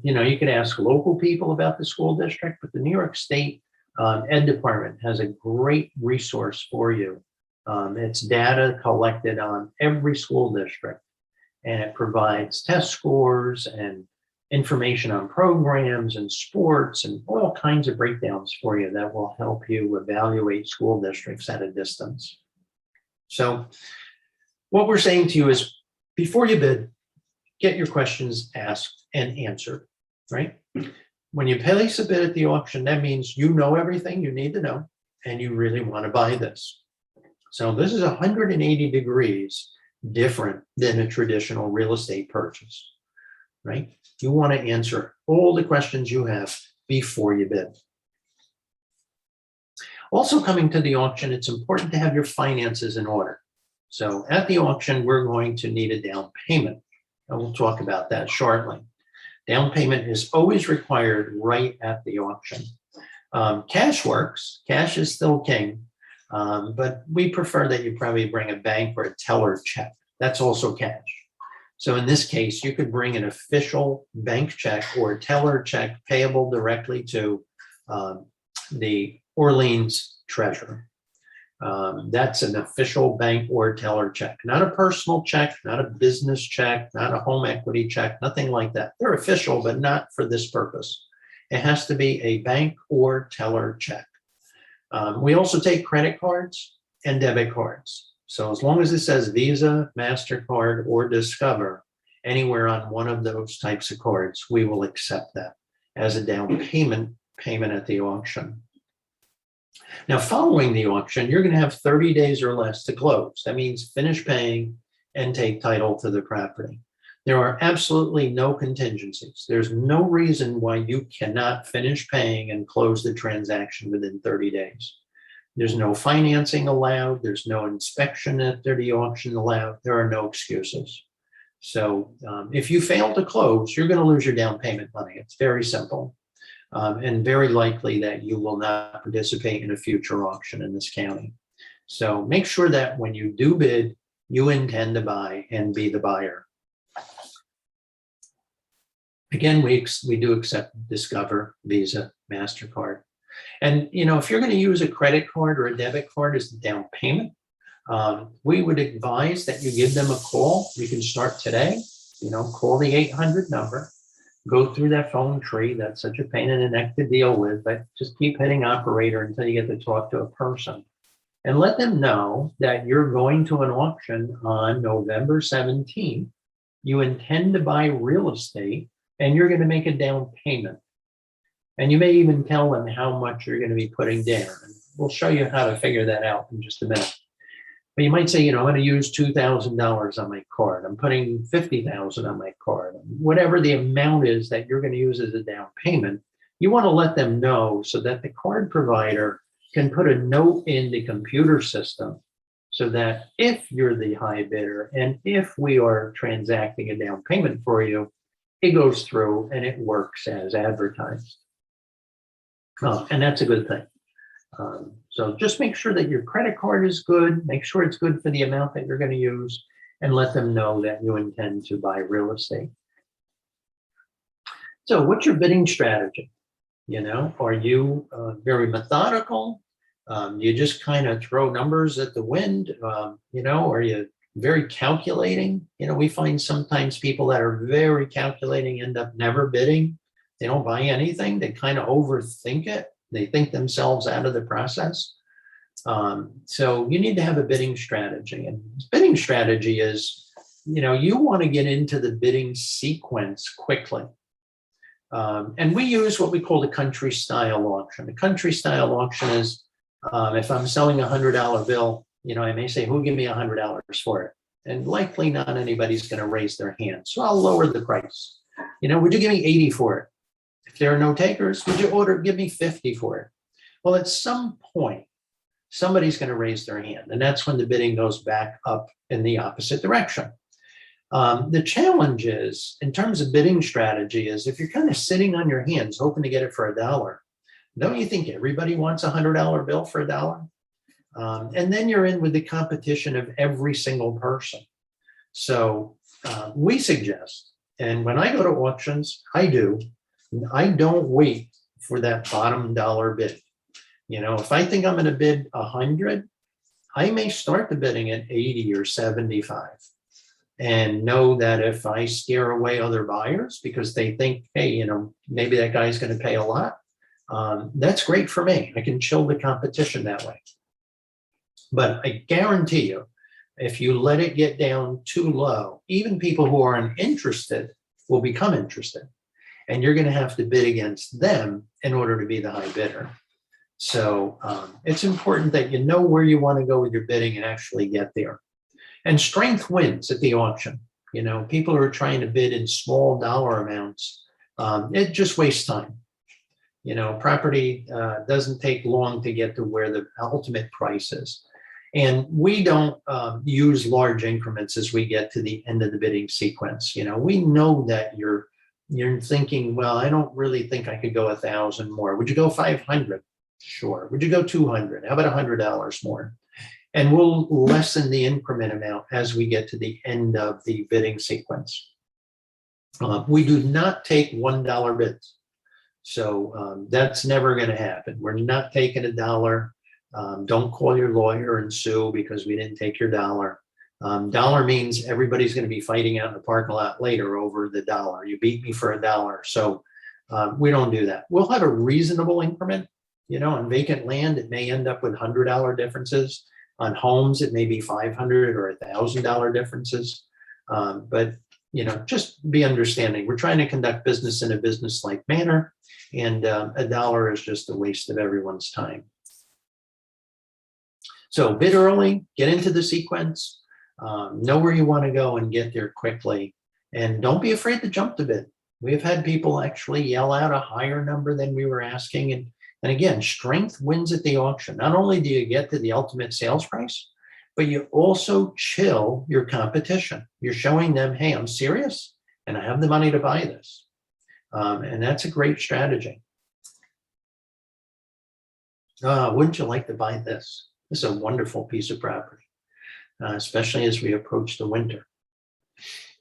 You could ask local people about the school district, but the New York State Ed Department has a great resource for you. It's data collected on every school district, and it provides test scores and information on programs and sports and all kinds of breakdowns for you that will help you evaluate school districts at a distance. So what we're saying to you is, before you bid, get your questions asked and answered, right? When you place a bid at the auction, that means you know everything you need to know and you really want to buy this. So this is 180 degrees different than a traditional real estate purchase, right? You want to answer all the questions you have before you bid. Also, coming to the auction, it's important to have your finances in order. So at the auction, we're going to need a down payment, and we'll talk about that shortly. Down payment is always required right at the auction. Cash works. Cash is still king. But we prefer that you probably bring a bank or a teller check. That's also cash. So in this case, you could bring an official bank check or teller check payable directly to the Orleans treasurer. That's an official bank or teller check, not a personal check, not a business check, not a home equity check, nothing like that. They're official, but not for this purpose. It has to be a bank or teller check. We also take credit cards and debit cards. So as long as it says Visa, MasterCard, or Discover, anywhere on one of those types of cards, we will accept that as a down payment at the auction. Now, following the auction, you're going to have 30 days or less to close. That means finish paying and take title to the property. There are absolutely no contingencies. There's no reason why you cannot finish paying and close the transaction within 30 days. There's no financing allowed. There's no inspection after the auction allowed. There are no excuses. So if you fail to close, you're going to lose your down payment money. It's very simple. And very likely that you will not participate in a future auction in this county. So make sure that when you do bid, you intend to buy and be the buyer. Again, we do accept Discover, Visa, MasterCard. And, if you're going to use a credit card or a debit card as the down payment, we would advise that you give them a call. You can start today, call the 800 number, go through that phone tree. That's such a pain in the neck to deal with, but just keep hitting operator until you get to talk to a person. And let them know that you're going to an auction on November 17th. You intend to buy real estate and you're going to make a down payment. And you may even tell them how much you're going to be putting down. And we'll show you how to figure that out in just a minute. But you might say, I'm going to use $2,000 on my card. I'm putting $50,000 on my card. Whatever the amount is that you're going to use as a down payment, you want to let them know so that the card provider can put a note in the computer system so that if you're the high bidder and if we are transacting a down payment for you, it goes through and it works as advertised. And that's a good thing. So just make sure that your credit card is good, make sure it's good for the amount that you're going to use, and let them know that you intend to buy real estate. So what's your bidding strategy? Are you very methodical? You just kind of throw numbers at the wind? Are you very calculating? We find sometimes people that are very calculating end up never bidding. They don't buy anything. They kind of overthink it. They think themselves out of the process. So you need to have a bidding strategy. And bidding strategy is, you want to get into the bidding sequence quickly. And we use what we call the country style auction. The country style auction is, if I'm selling a $100 bill, I may say, who'll give me $100 for it? And likely not anybody's going to raise their hand. So I'll lower the price. Would you give me 80 for it? If there are no takers, would you give me 50 for it? Well, at some point, somebody's going to raise their hand. And that's when the bidding goes back up in the opposite direction. The challenge is, in terms of bidding strategy, is if you're kind of sitting on your hands, hoping to get it for $1, don't you think everybody wants a $100 bill for $1? And then you're in with the competition of every single person. So we suggest, and when I go to auctions, I don't wait for that bottom dollar bid. If I think I'm going to bid 100, I may start the bidding at 80 or 75 and know that if I scare away other buyers because they think, hey, maybe that guy's going to pay a lot, that's great for me. I can chill the competition that way. But I guarantee you, if you let it get down too low, even people who aren't interested will become interested. And you're going to have to bid against them in order to be the high bidder. So it's important that you know where you want to go with your bidding and actually get there. And strength wins at the auction. People who are trying to bid in small dollar amounts, it just wastes time. Property doesn't take long to get to where the ultimate price is. And we don't use large increments as we get to the end of the bidding sequence. We know that you're thinking, well, I don't really think I could go 1,000 more. Would you go 500? Sure. Would you go 200? How about $100 more? And we'll lessen the increment amount as we get to the end of the bidding sequence. We do not take $1 bids. So that's never going to happen. We're not taking $1. Don't call your lawyer and sue because we didn't take your dollar. Dollar means everybody's going to be fighting out in the parking lot later over the dollar. You beat me for $1. So we don't do that. We'll have a reasonable increment. You know, on vacant land, it may end up with $100 differences. On homes, it may be $500 or $1,000 differences. But, you know, just be understanding. We're trying to conduct business in a business-like manner, and $1 is just a waste of everyone's time. So bid early, get into the sequence, know where you want to go and get there quickly. And don't be afraid to jump the bid. We've had people actually yell out a higher number than we were asking. And again, strength wins at the auction. Not only do you get to the ultimate sales price, but you also chill your competition. You're showing them, hey, I'm serious and I have the money to buy this. And that's a great strategy. Wouldn't you like to buy this? This is a wonderful piece of property, especially as we approach the winter.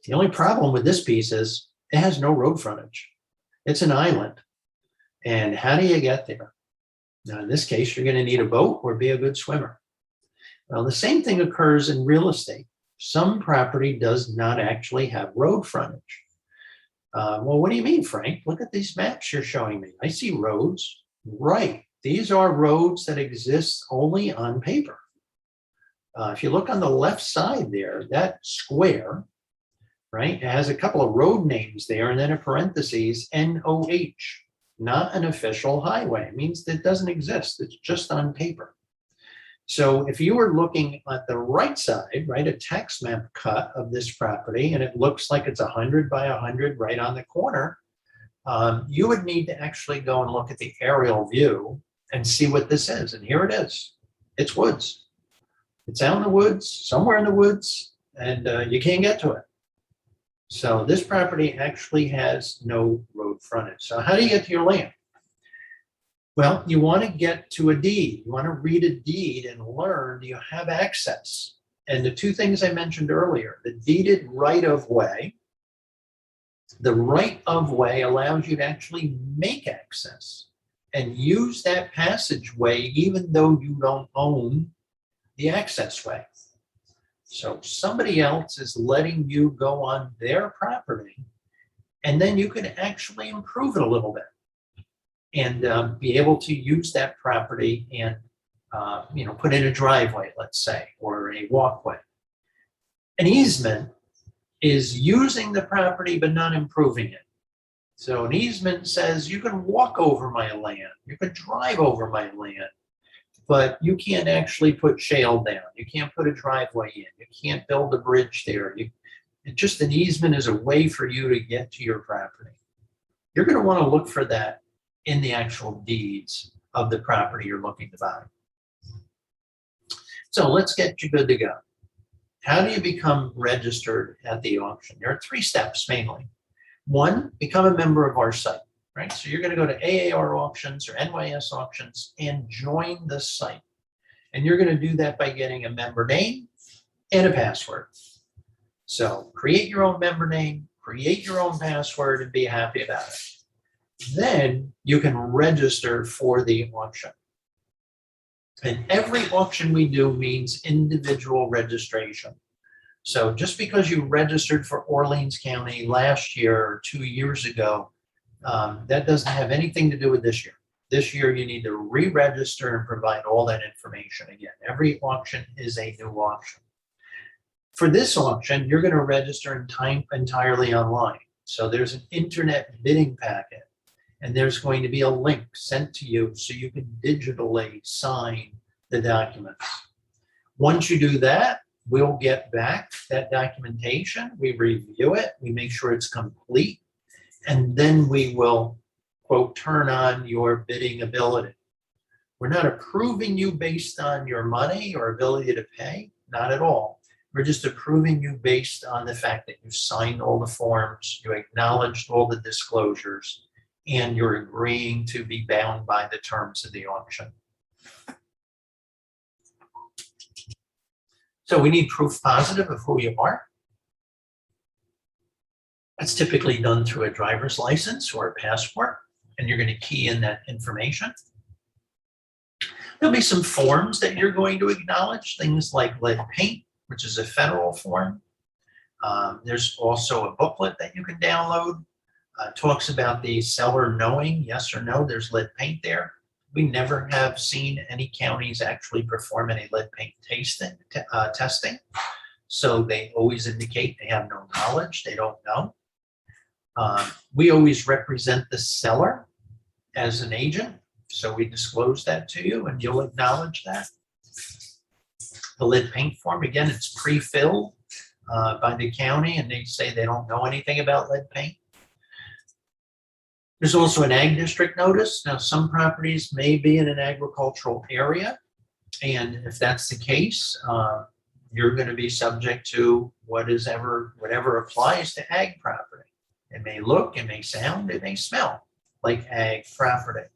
The only problem with this piece is it has no road frontage. It's an island. And how do you get there? Now, in this case, you're going to need a boat or be a good swimmer. Well, the same thing occurs in real estate. Some property does not actually have road frontage. Well, what do you mean, Frank? Look at these maps you're showing me. I see roads. Right. These are roads that exist only on paper. If you look on the left side there, that square, right, it has a couple of road names there and then a parentheses, NOH, not an official highway. It means that it doesn't exist. It's just on paper. So if you were looking at the right side, right, a tax map cut of this property, and it looks like it's 100 by 100 right on the corner, you would need to actually go and look at the aerial view and see what this is. And here it is. It's woods. It's out in the woods, somewhere in the woods, and you can't get to it. So this property actually has no road frontage. So how do you get to your land? Well, you want to get to a deed. You want to read a deed and learn, do you have access? And the two things I mentioned earlier, the deeded right of way. The right of way allows you to actually make access and use that passageway even though you don't own the access way. So somebody else is letting you go on their property, and then you can actually improve it a little bit and be able to use that property and put in a driveway, let's say, or a walkway. An easement is using the property but not improving it. So an easement says you can walk over my land, you can drive over my land, but you can't actually put shale down. You can't put a driveway in. You can't build a bridge there. Just an easement is a way for you to get to your property. You're going to want to look for that in the actual deeds of the property you're looking to buy. So let's get you good to go. How do you become registered at the auction? There are 3 steps mainly. 1, become a member of our site. Right? So you're going to go to AAR auctions or NYS auctions and join the site. And you're going to do that by getting a member name and a password. So create your own member name, create your own password, and be happy about it. Then you can register for the auction. And every auction we do means individual registration. So just because you registered for Orleans County last year or 2 years ago, that doesn't have anything to do with this year. This year, you need to re-register and provide all that information again. Every auction is a new auction. For this auction, you're going to register entirely online. So there's an internet bidding packet, and there's going to be a link sent to you so you can digitally sign the documents. Once you do that, we'll get back that documentation. We review it. We make sure it's complete. And then we will, quote, turn on your bidding ability. We're not approving you based on your money or ability to pay, not at all. We're just approving you based on the fact that you signed all the forms, you acknowledged all the disclosures, and you're agreeing to be bound by the terms of the auction. So we need proof positive of who you are. That's typically done through a driver's license or a passport, and you're going to key in that information. There'll be some forms that you're going to acknowledge, things like lead paint, which is a federal form. There's also a booklet that you can download. Talks about the seller knowing, yes or no, there's lead paint there. We never have seen any counties actually perform any lead paint testing. So they always indicate they have no knowledge, they don't know. We always represent the seller as an agent. So we disclose that to you and you'll acknowledge that. The lead paint form, again, it's pre-filled by the county and they say they don't know anything about lead paint. There's also an ag district notice. Now, some properties may be in an agricultural area. And if that's the case, you're going to be subject to whatever applies to ag property. It may look, it may sound, it may smell like ag property.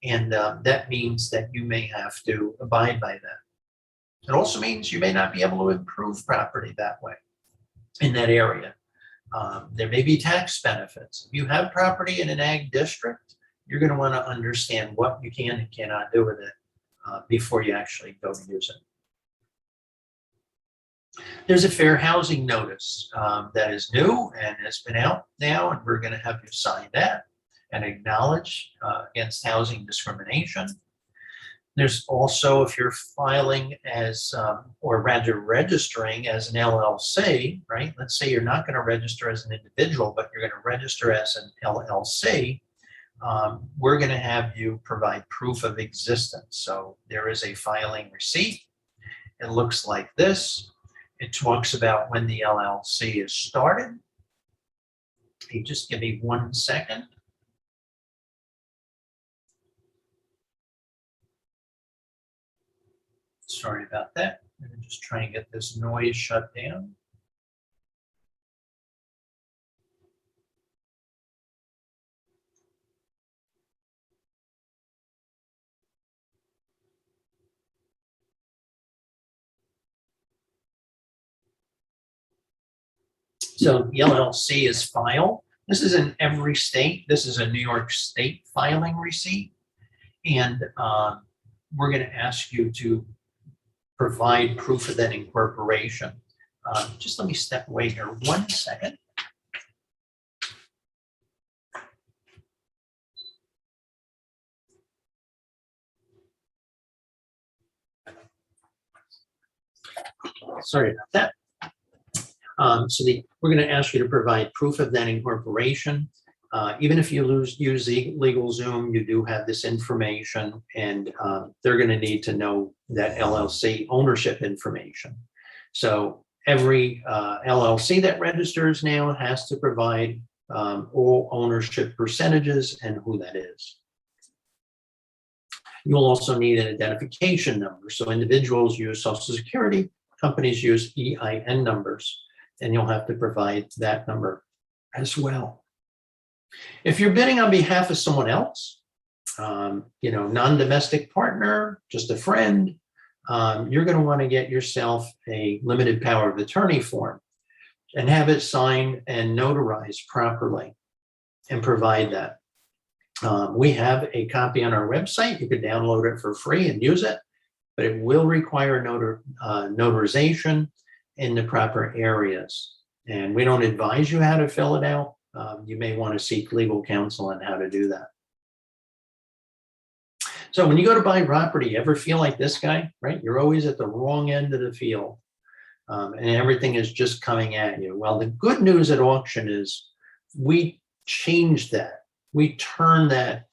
And that means that you may have to abide by that. It also means you may not be able to improve property that way in that area. There may be tax benefits. If you have property in an ag district, you're going to want to understand what you can and cannot do with it before you actually go to use it. There's a fair housing notice that is new and has been out now, and we're going to have you sign that and acknowledge against housing discrimination. There's also, if you're filing as, or rather registering as an LLC, right? Let's say you're not going to register as an individual, but you're going to register as an LLC. We're going to have you provide proof of existence. So there is a filing receipt. It looks like this. It talks about when the LLC is started. You just give me 1 second. Sorry about that. I'm going to just try and get this noise shut down. So the LLC is filed. This is in every state. This is a New York State filing receipt. And we're going to ask you to provide proof of that incorporation. Just let me step away here 1 second. Sorry about that. We're going to ask you to provide proof of that incorporation. Even if you use LegalZoom, you do have this information, and they're going to need to know that LLC ownership information. So every LLC that registers now has to provide all ownership percentages and who that is. You'll also need an identification number. So individuals use Social Security, companies use EIN numbers, and you'll have to provide that number as well. If you're bidding on behalf of someone else, non-domestic partner, just a friend, you're going to want to get yourself a limited power of attorney form and have it signed and notarized properly and provide that. We have a copy on our website. You can download it for free and use it, but it will require notarization in the proper areas. And we don't advise you how to fill it out. You may want to seek legal counsel on how to do that. So when you go to buy property, ever feel like this guy, right? You're always at the wrong end of the field and everything is just coming at you. Well, the good news at auction is we change that. We turn that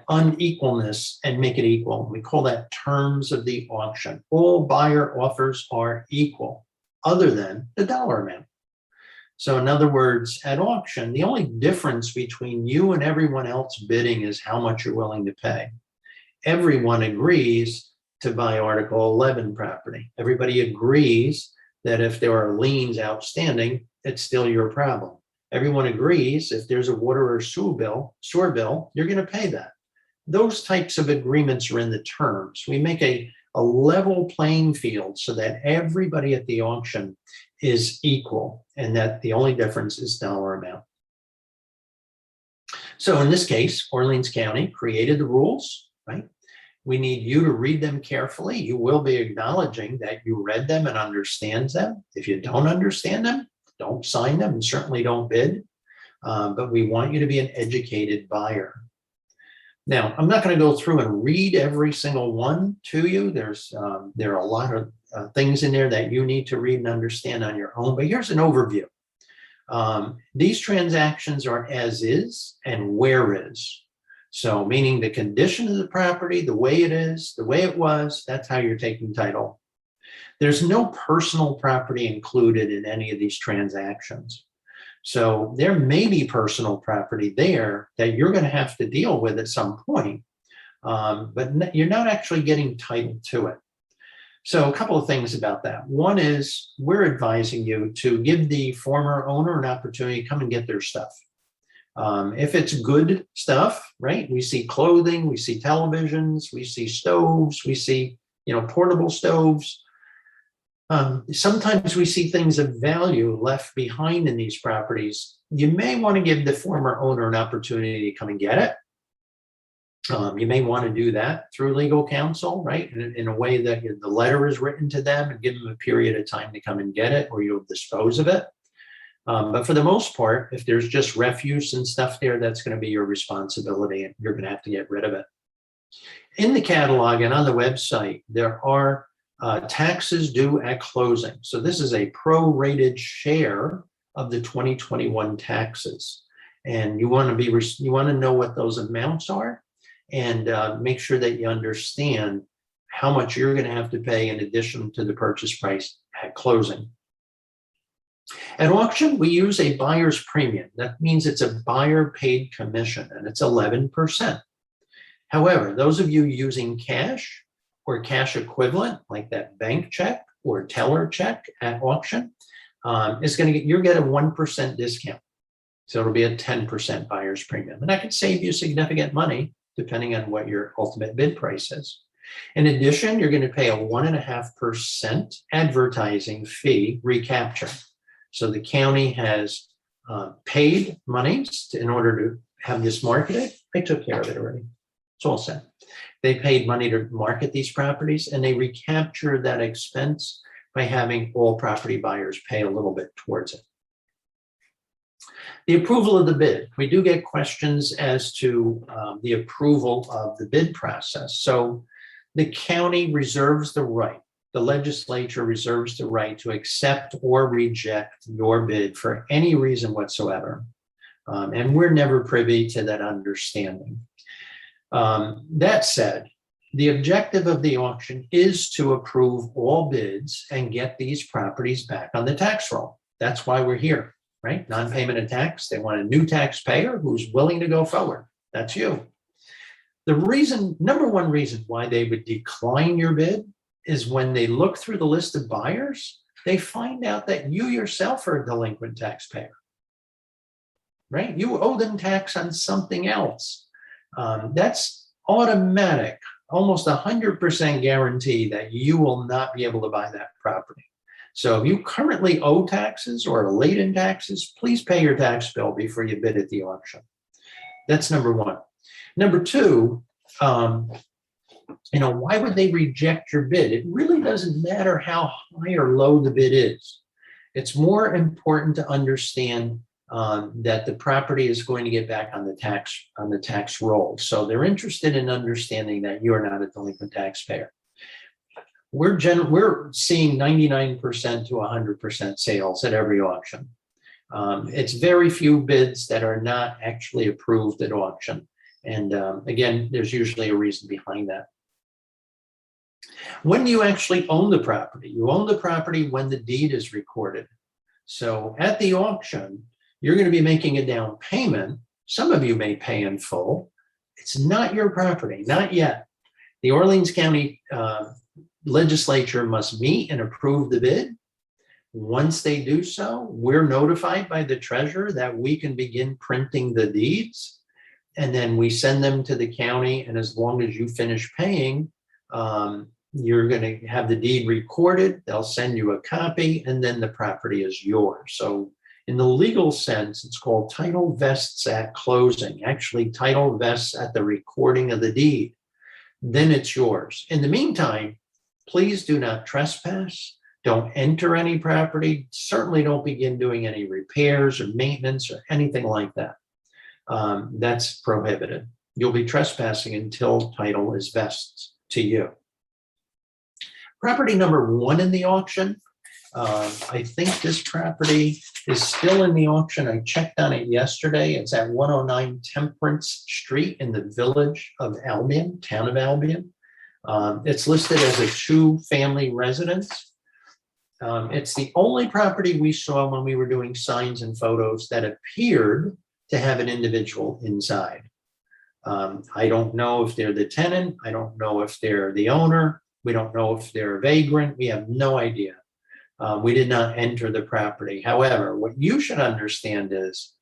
unequalness and make it equal. We call that terms of the auction. All buyer offers are equal other than the dollar amount. So in other words, at auction, the only difference between you and everyone else bidding is how much you're willing to pay. Everyone agrees to buy Article 11 property. Everybody agrees that if there are liens outstanding, it's still your problem. Everyone agrees if there's a water or sewer bill, you're going to pay that. Those types of agreements are in the terms. We make a a level playing field so that everybody at the auction is equal and that the only difference is dollar amount. So in this case, Orleans County created the rules, right? We need you to read them carefully. You will be acknowledging that you read them and understand them. If you don't understand them, don't sign them and certainly don't bid. But we want you to be an educated buyer. Now, I'm not going to go through and read every single one to you. There are a lot of things in there that you need to read and understand on your own, but here's an overview. These transactions are as is and where is. So meaning the condition of the property, the way it is, the way it was, that's how you're taking title. There's no personal property included in any of these transactions. So there may be personal property there that you're going to have to deal with at some point, but you're not actually getting title to it. So a couple of things about that. One is we're advising you to give the former owner an opportunity to come and get their stuff. If it's good stuff, right? We see clothing, we see televisions, we see stoves, we see, portable stoves. Sometimes we see things of value left behind in these properties. You may want to give the former owner an opportunity to come and get it. You may want to do that through legal counsel, right? In a way that the letter is written to them and give them a period of time to come and get it, or you'll dispose of it. But for the most part, if there's just refuse and stuff there, that's going to be your responsibility and you're going to have to get rid of it. In the catalog and on the website, there are taxes due at closing. So this is a prorated share of the 2021 taxes. And you want to know what those amounts are and make sure that you understand how much you're going to have to pay in addition to the purchase price at closing. At auction, we use a buyer's premium. That means it's a buyer paid commission and it's 11%. However, those of you using cash or cash equivalent, like that bank check or teller check at auction, you'll get a 1% discount. So it'll be a 10% buyer's premium. And that could save you significant money depending on what your ultimate bid price is. In addition, you're going to pay a 1.5% advertising fee recapture. So the county has paid monies in order to have this marketed. I took care of it already. It's all set. They paid money to market these properties and they recapture that expense by having all property buyers pay a little bit towards it. The approval of the bid. We do get questions as to the approval of the bid process. So the county reserves the right, the legislature reserves the right to accept or reject your bid for any reason whatsoever. And we're never privy to that understanding. That said, the objective of the auction is to approve all bids and get these properties back on the tax roll. That's why we're here, right? Non-payment of tax. They want a new taxpayer who's willing to go forward. That's you. The number one reason why they would decline your bid is when they look through the list of buyers, they find out that you yourself are a delinquent taxpayer, right? You owe them tax on something else. That's automatic, almost 100% guarantee that you will not be able to buy that property. So if you currently owe taxes or are late in taxes, please pay your tax bill before you bid at the auction. That's number one. Number two, why would they reject your bid? It really doesn't matter how high or low the bid is. It's more important to understand that the property is going to get back on the tax roll. So they're interested in understanding that you are not a delinquent taxpayer. We're seeing 99% to 100% sales at every auction. It's very few bids that are not actually approved at auction. And again, there's usually a reason behind that. When do you actually own the property? You own the property when the deed is recorded. So at the auction, you're going to be making a down payment. Some of you may pay in full. It's not your property, not yet. The Orleans County legislature must meet and approve the bid. Once they do so, we're notified by the treasurer that we can begin printing the deeds. And then we send them to the county. And as long as you finish paying, you're going to have the deed recorded. They'll send you a copy, and then the property is yours. So in the legal sense, it's called title vests at closing. Actually, title vests at the recording of the deed. Then it's yours. In the meantime, please do not trespass. Don't enter any property. Certainly don't begin doing any repairs or maintenance or anything like that. That's prohibited. You'll be trespassing until title is vested to you. Property number 1 in the auction. I think this property is still in the auction. I checked on it yesterday. It's at 109 Temperance Street in the village of Albion, town of Albion. It's listed as a 2-family residence. It's the only property we saw when we were doing signs and photos that appeared to have an individual inside. I don't know if they're the tenant. I don't know if they're the owner. We don't know if they're a vagrant. We have no idea. We did not enter the property. However, what you should understand is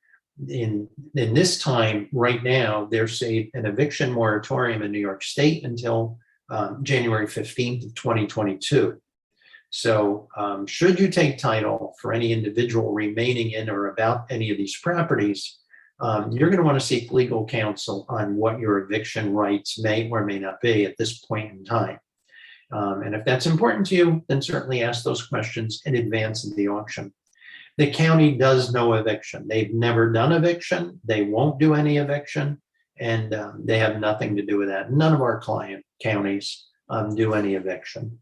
in this time right now, there's an eviction moratorium in New York State until January 15th of 2022. So should you take title for any individual remaining in or about any of these properties, you're going to want to seek legal counsel on what your eviction rights may or may not be at this point in time. And if that's important to you, then certainly ask those questions in advance of the auction. The county does no eviction. They've never done eviction. They won't do any eviction, and they have nothing to do with that. None of our client counties do any eviction.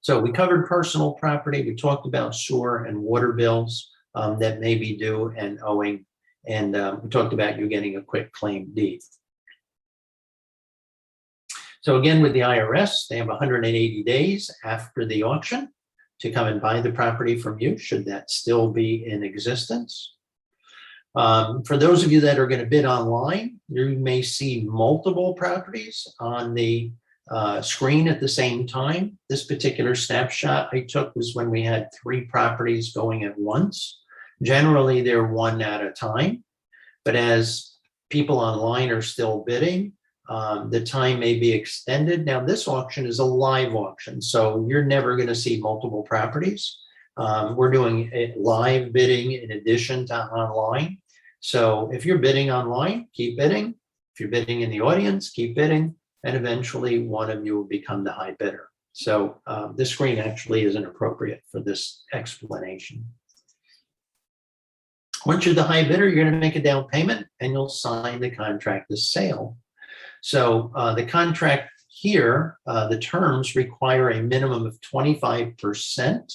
So we covered personal property. We talked about sewer and water bills that may be due and owing, and we talked about you getting a quit claim deed. So again, with the IRS, they have 180 days after the auction to come and buy the property from you, should that still be in existence. For those of you that are going to bid online, you may see multiple properties on the screen at the same time. This particular snapshot I took was when we had 3 properties going at once. Generally, they're one at a time, but as people online are still bidding, the time may be extended. Now, this auction is a live auction, so you're never going to see multiple properties. We're doing live bidding in addition to online. So if you're bidding online, keep bidding. If you're bidding in the audience, keep bidding. And eventually one of you will become the high bidder. So this screen actually isn't appropriate for this explanation. Once you're the high bidder, you're going to make a down payment and you'll sign the contract of sale. So the contract here, the terms require a minimum of 25%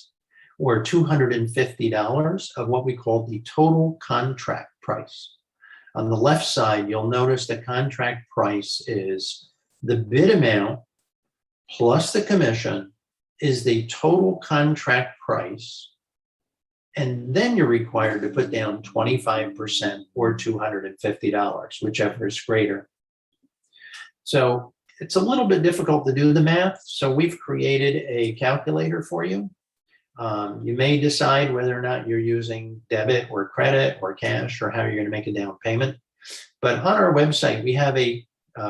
or $250 of what we call the total contract price. On the left side, you'll notice the contract price is the bid amount plus the commission is the total contract price. And then you're required to put down 25% or $250, whichever is greater. So it's a little bit difficult to do the math. So we've created a calculator for you. You may decide whether or not you're using debit or credit or cash or how you're going to make a down payment. But on our website, we have a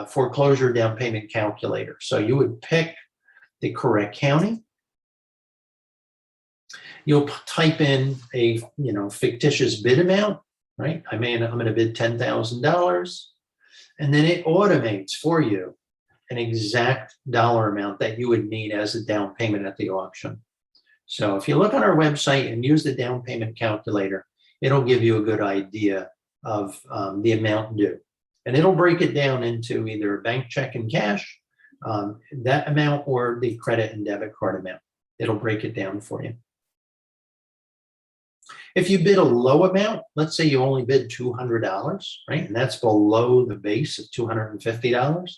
foreclosure down payment calculator. So you would pick the correct county. You'll type in a fictitious bid amount, right? I'm going to bid $10,000. And then it automates for you an exact dollar amount that you would need as a down payment at the auction. So if you look on our website and use the down payment calculator, it'll give you a good idea of the amount due. And it'll break it down into either a bank check and cash, that amount, or the credit and debit card amount. It'll break it down for you. If you bid a low amount, let's say you only bid $200, right? And that's below the base of $250.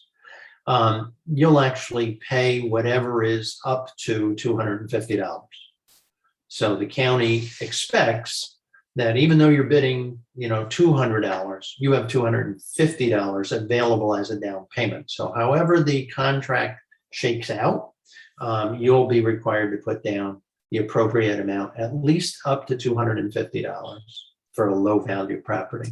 You'll actually pay whatever is up to $250. So the county expects that even though you're bidding, $200, you have $250 available as a down payment. So however the contract shakes out, you'll be required to put down the appropriate amount, at least up to $250 for a low value property.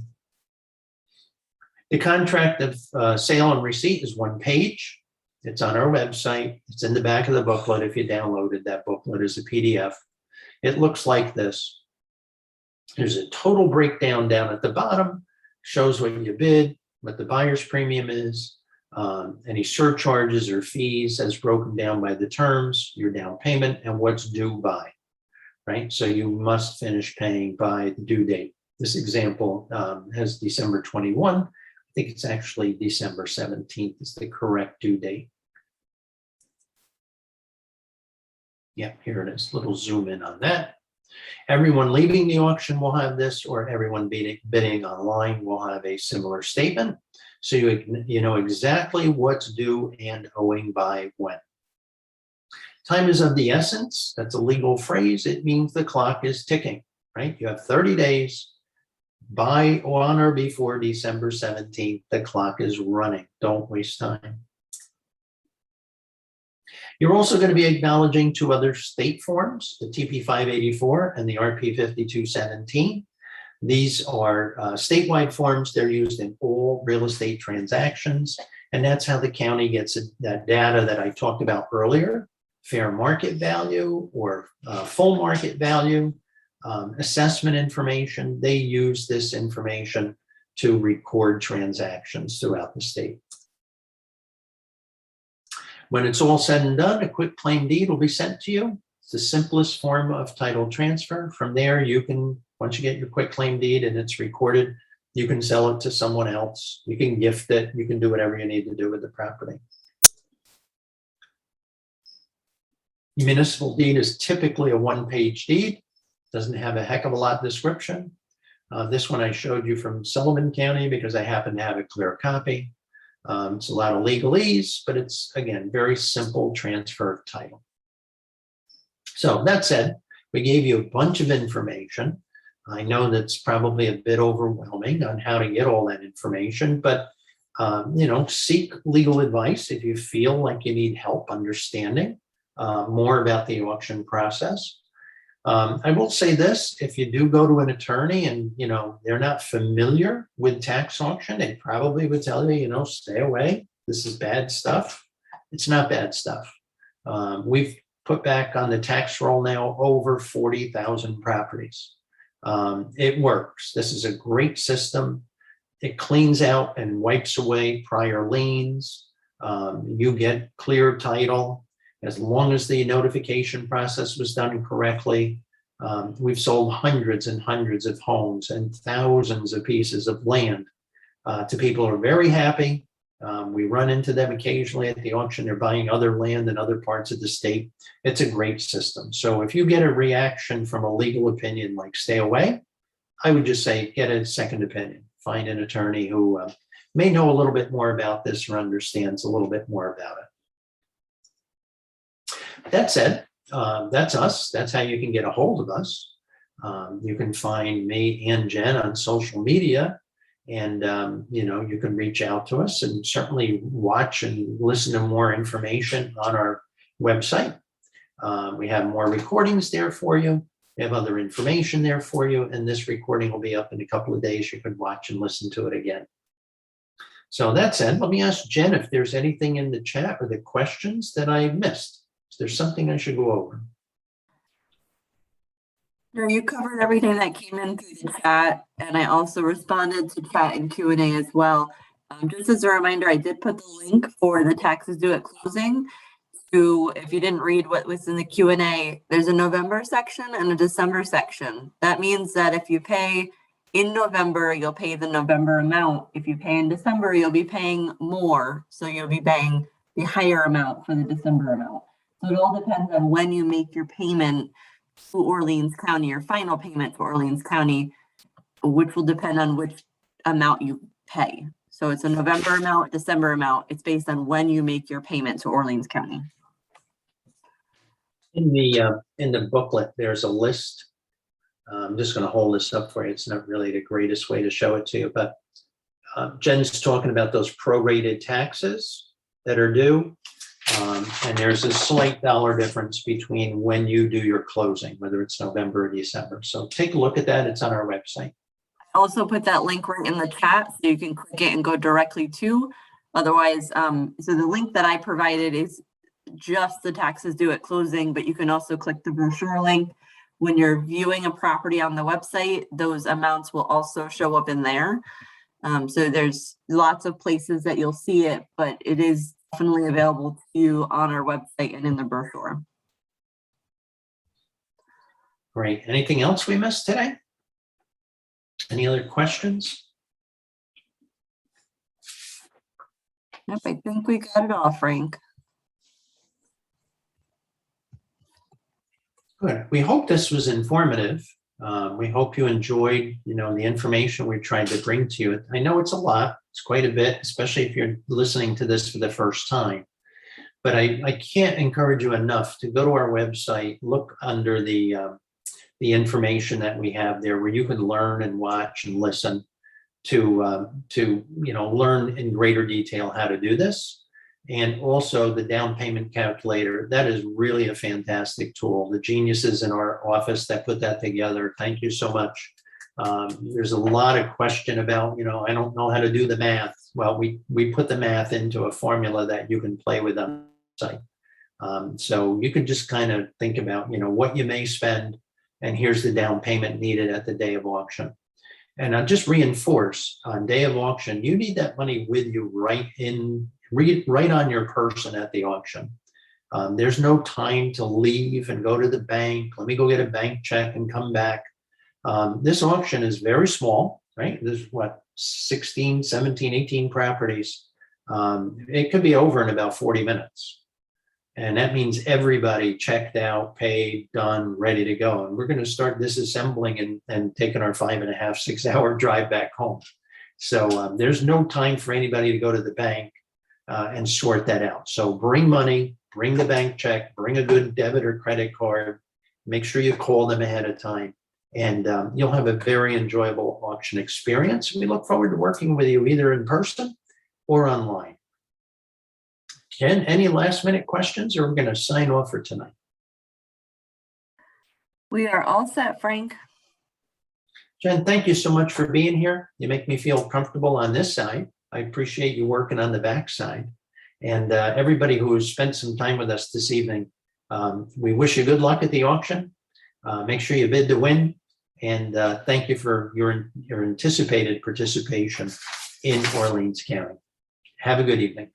The contract of sale and receipt is one page. It's on our website. It's in the back of the booklet. If you downloaded that booklet as a PDF, it looks like this. There's a total breakdown down at the bottom, shows what you bid, what the buyer's premium is, any surcharges or fees as broken down by the terms, your down payment, and what's due by, right? So you must finish paying by the due date. This example has December 21. I think it's actually December 17th is the correct due date. Yeah, here it is. Little zoom in on that. Everyone leaving the auction will have this, or everyone bidding online will have a similar statement. So you know exactly what's due and owing by when. Time is of the essence. That's a legal phrase. It means the clock is ticking, right? You have 30 days. By on or before December 17th, the clock is running. Don't waste time. You're also going to be acknowledging two other state forms, the TP 584 and the RP 5217. These are statewide forms. They're used in all real estate transactions. And that's how the county gets that data that I talked about earlier, fair market value or full market value, assessment information. They use this information to record transactions throughout the state. When it's all said and done, a quick claim deed will be sent to you. It's the simplest form of title transfer. From there, you can, once you get your quick claim deed and it's recorded, you can sell it to someone else. You can gift it. You can do whatever you need to do with the property. Municipal deed is typically a one-page deed. Doesn't have a heck of a lot of description. This one I showed you from Sullivan County because I happen to have a clear copy. It's a lot of legalese, but it's, again, very simple transfer of title. So that said, we gave you a bunch of information. I know that's probably a bit overwhelming on how to get all that information, but you know, seek legal advice if you feel like you need help understanding more about the auction process. I will say this, if you do go to an attorney and, you know, they're not familiar with tax auction, they probably would tell you, you know, stay away. This is bad stuff. It's not bad stuff. We've put back on the tax roll now over 40,000 properties. It works. This is a great system. It cleans out and wipes away prior liens. You get clear title. As long as the notification process was done correctly. We've sold hundreds and hundreds of homes and thousands of pieces of land to people who are very happy. We run into them occasionally at the auction. They're buying other land in other parts of the state. It's a great system. So if you get a reaction from a legal opinion like stay away, I would just say get a second opinion. Find an attorney who may know a little bit more about this or understands a little bit more about it. That said, that's us. That's how you can get a hold of us. You can find me and Jen on social media, and you know, you can reach out to us and certainly watch and listen to more information on our website. We have more recordings there for you. We have other information there for you, and this recording will be up in a couple of days. You can watch and listen to it again. So that said, let me ask Jen if there's anything in the chat or the questions that I missed. Is there something I should go over? No, you covered everything that came in through the chat, and I also responded to chat and Q&A as well. Just as a reminder, I did put the link for the taxes due at closing. To, if you didn't read what was in the Q&A, there's a November section and a December section. That means that if you pay in November, you'll pay the November amount. If you pay in December, you'll be paying more. So you'll be paying the higher amount for the December amount. So it all depends on when you make your payment to Orleans County, your final payment to Orleans County, which will depend on which amount you pay. So it's a November amount, December amount. It's based on when you make your payment to Orleans County. In the booklet, there's a list. I'm just going to hold this up for you. It's not really the greatest way to show it to you, but Jen's talking about those prorated taxes that are due. And there's a slight dollar difference between when you do your closing, whether it's November or December. So take a look at that. It's on our website. I also put that link right in the chat so you can click it and go directly to Otherwise, so the link that I provided is just the taxes due at closing, but you can also click the brochure link. When you're viewing a property on the website, those amounts will also show up in there. So there's lots of places that you'll see it, but it is definitely available to you on our website and in the brochure. Great. Anything else we missed today? Any other questions? Yep, I think we got it all, Frank. Good. We hope this was informative. We hope you enjoyed, the information we tried to bring to you. I know it's a lot. It's quite a bit, especially if you're listening to this for the first time. But I can't encourage you enough to go to our website, look under the information that we have there, where you can learn and watch and listen to learn in greater detail how to do this. And also the down payment calculator. That is really a fantastic tool. The geniuses in our office that put that together, thank you so much. There's a lot of question about, I don't know how to do the math. Well, we put the math into a formula that you can play with on the site. So you can just kind of think about, what you may spend, and here's the down payment needed at the day of auction. And I'll just reinforce, on day of auction, you need that money with you right on your person at the auction. There's no time to leave and go to the bank. Let me go get a bank check and come back. This auction is very small, right? There's 16, 17, 18 properties. It could be over in about 40 minutes. And that means everybody checked out, paid, done, ready to go. And we're going to start disassembling and taking our 5.5, 6 hour drive back home. So there's no time for anybody to go to the bank and sort that out. So bring money, bring the bank check, bring a good debit or credit card, make sure you call them ahead of time, and you'll have a very enjoyable auction experience. We look forward to working with you either in person or online. Ken, any last minute questions, or we're going to sign off for tonight? We are all set, Frank. Jen, thank you so much for being here. You make me feel comfortable on this side. I appreciate you working on the back side. And everybody who has spent some time with us this evening, we wish you good luck at the auction. Make sure you bid to win. And thank you for your anticipated participation in Orleans County. Have a good evening.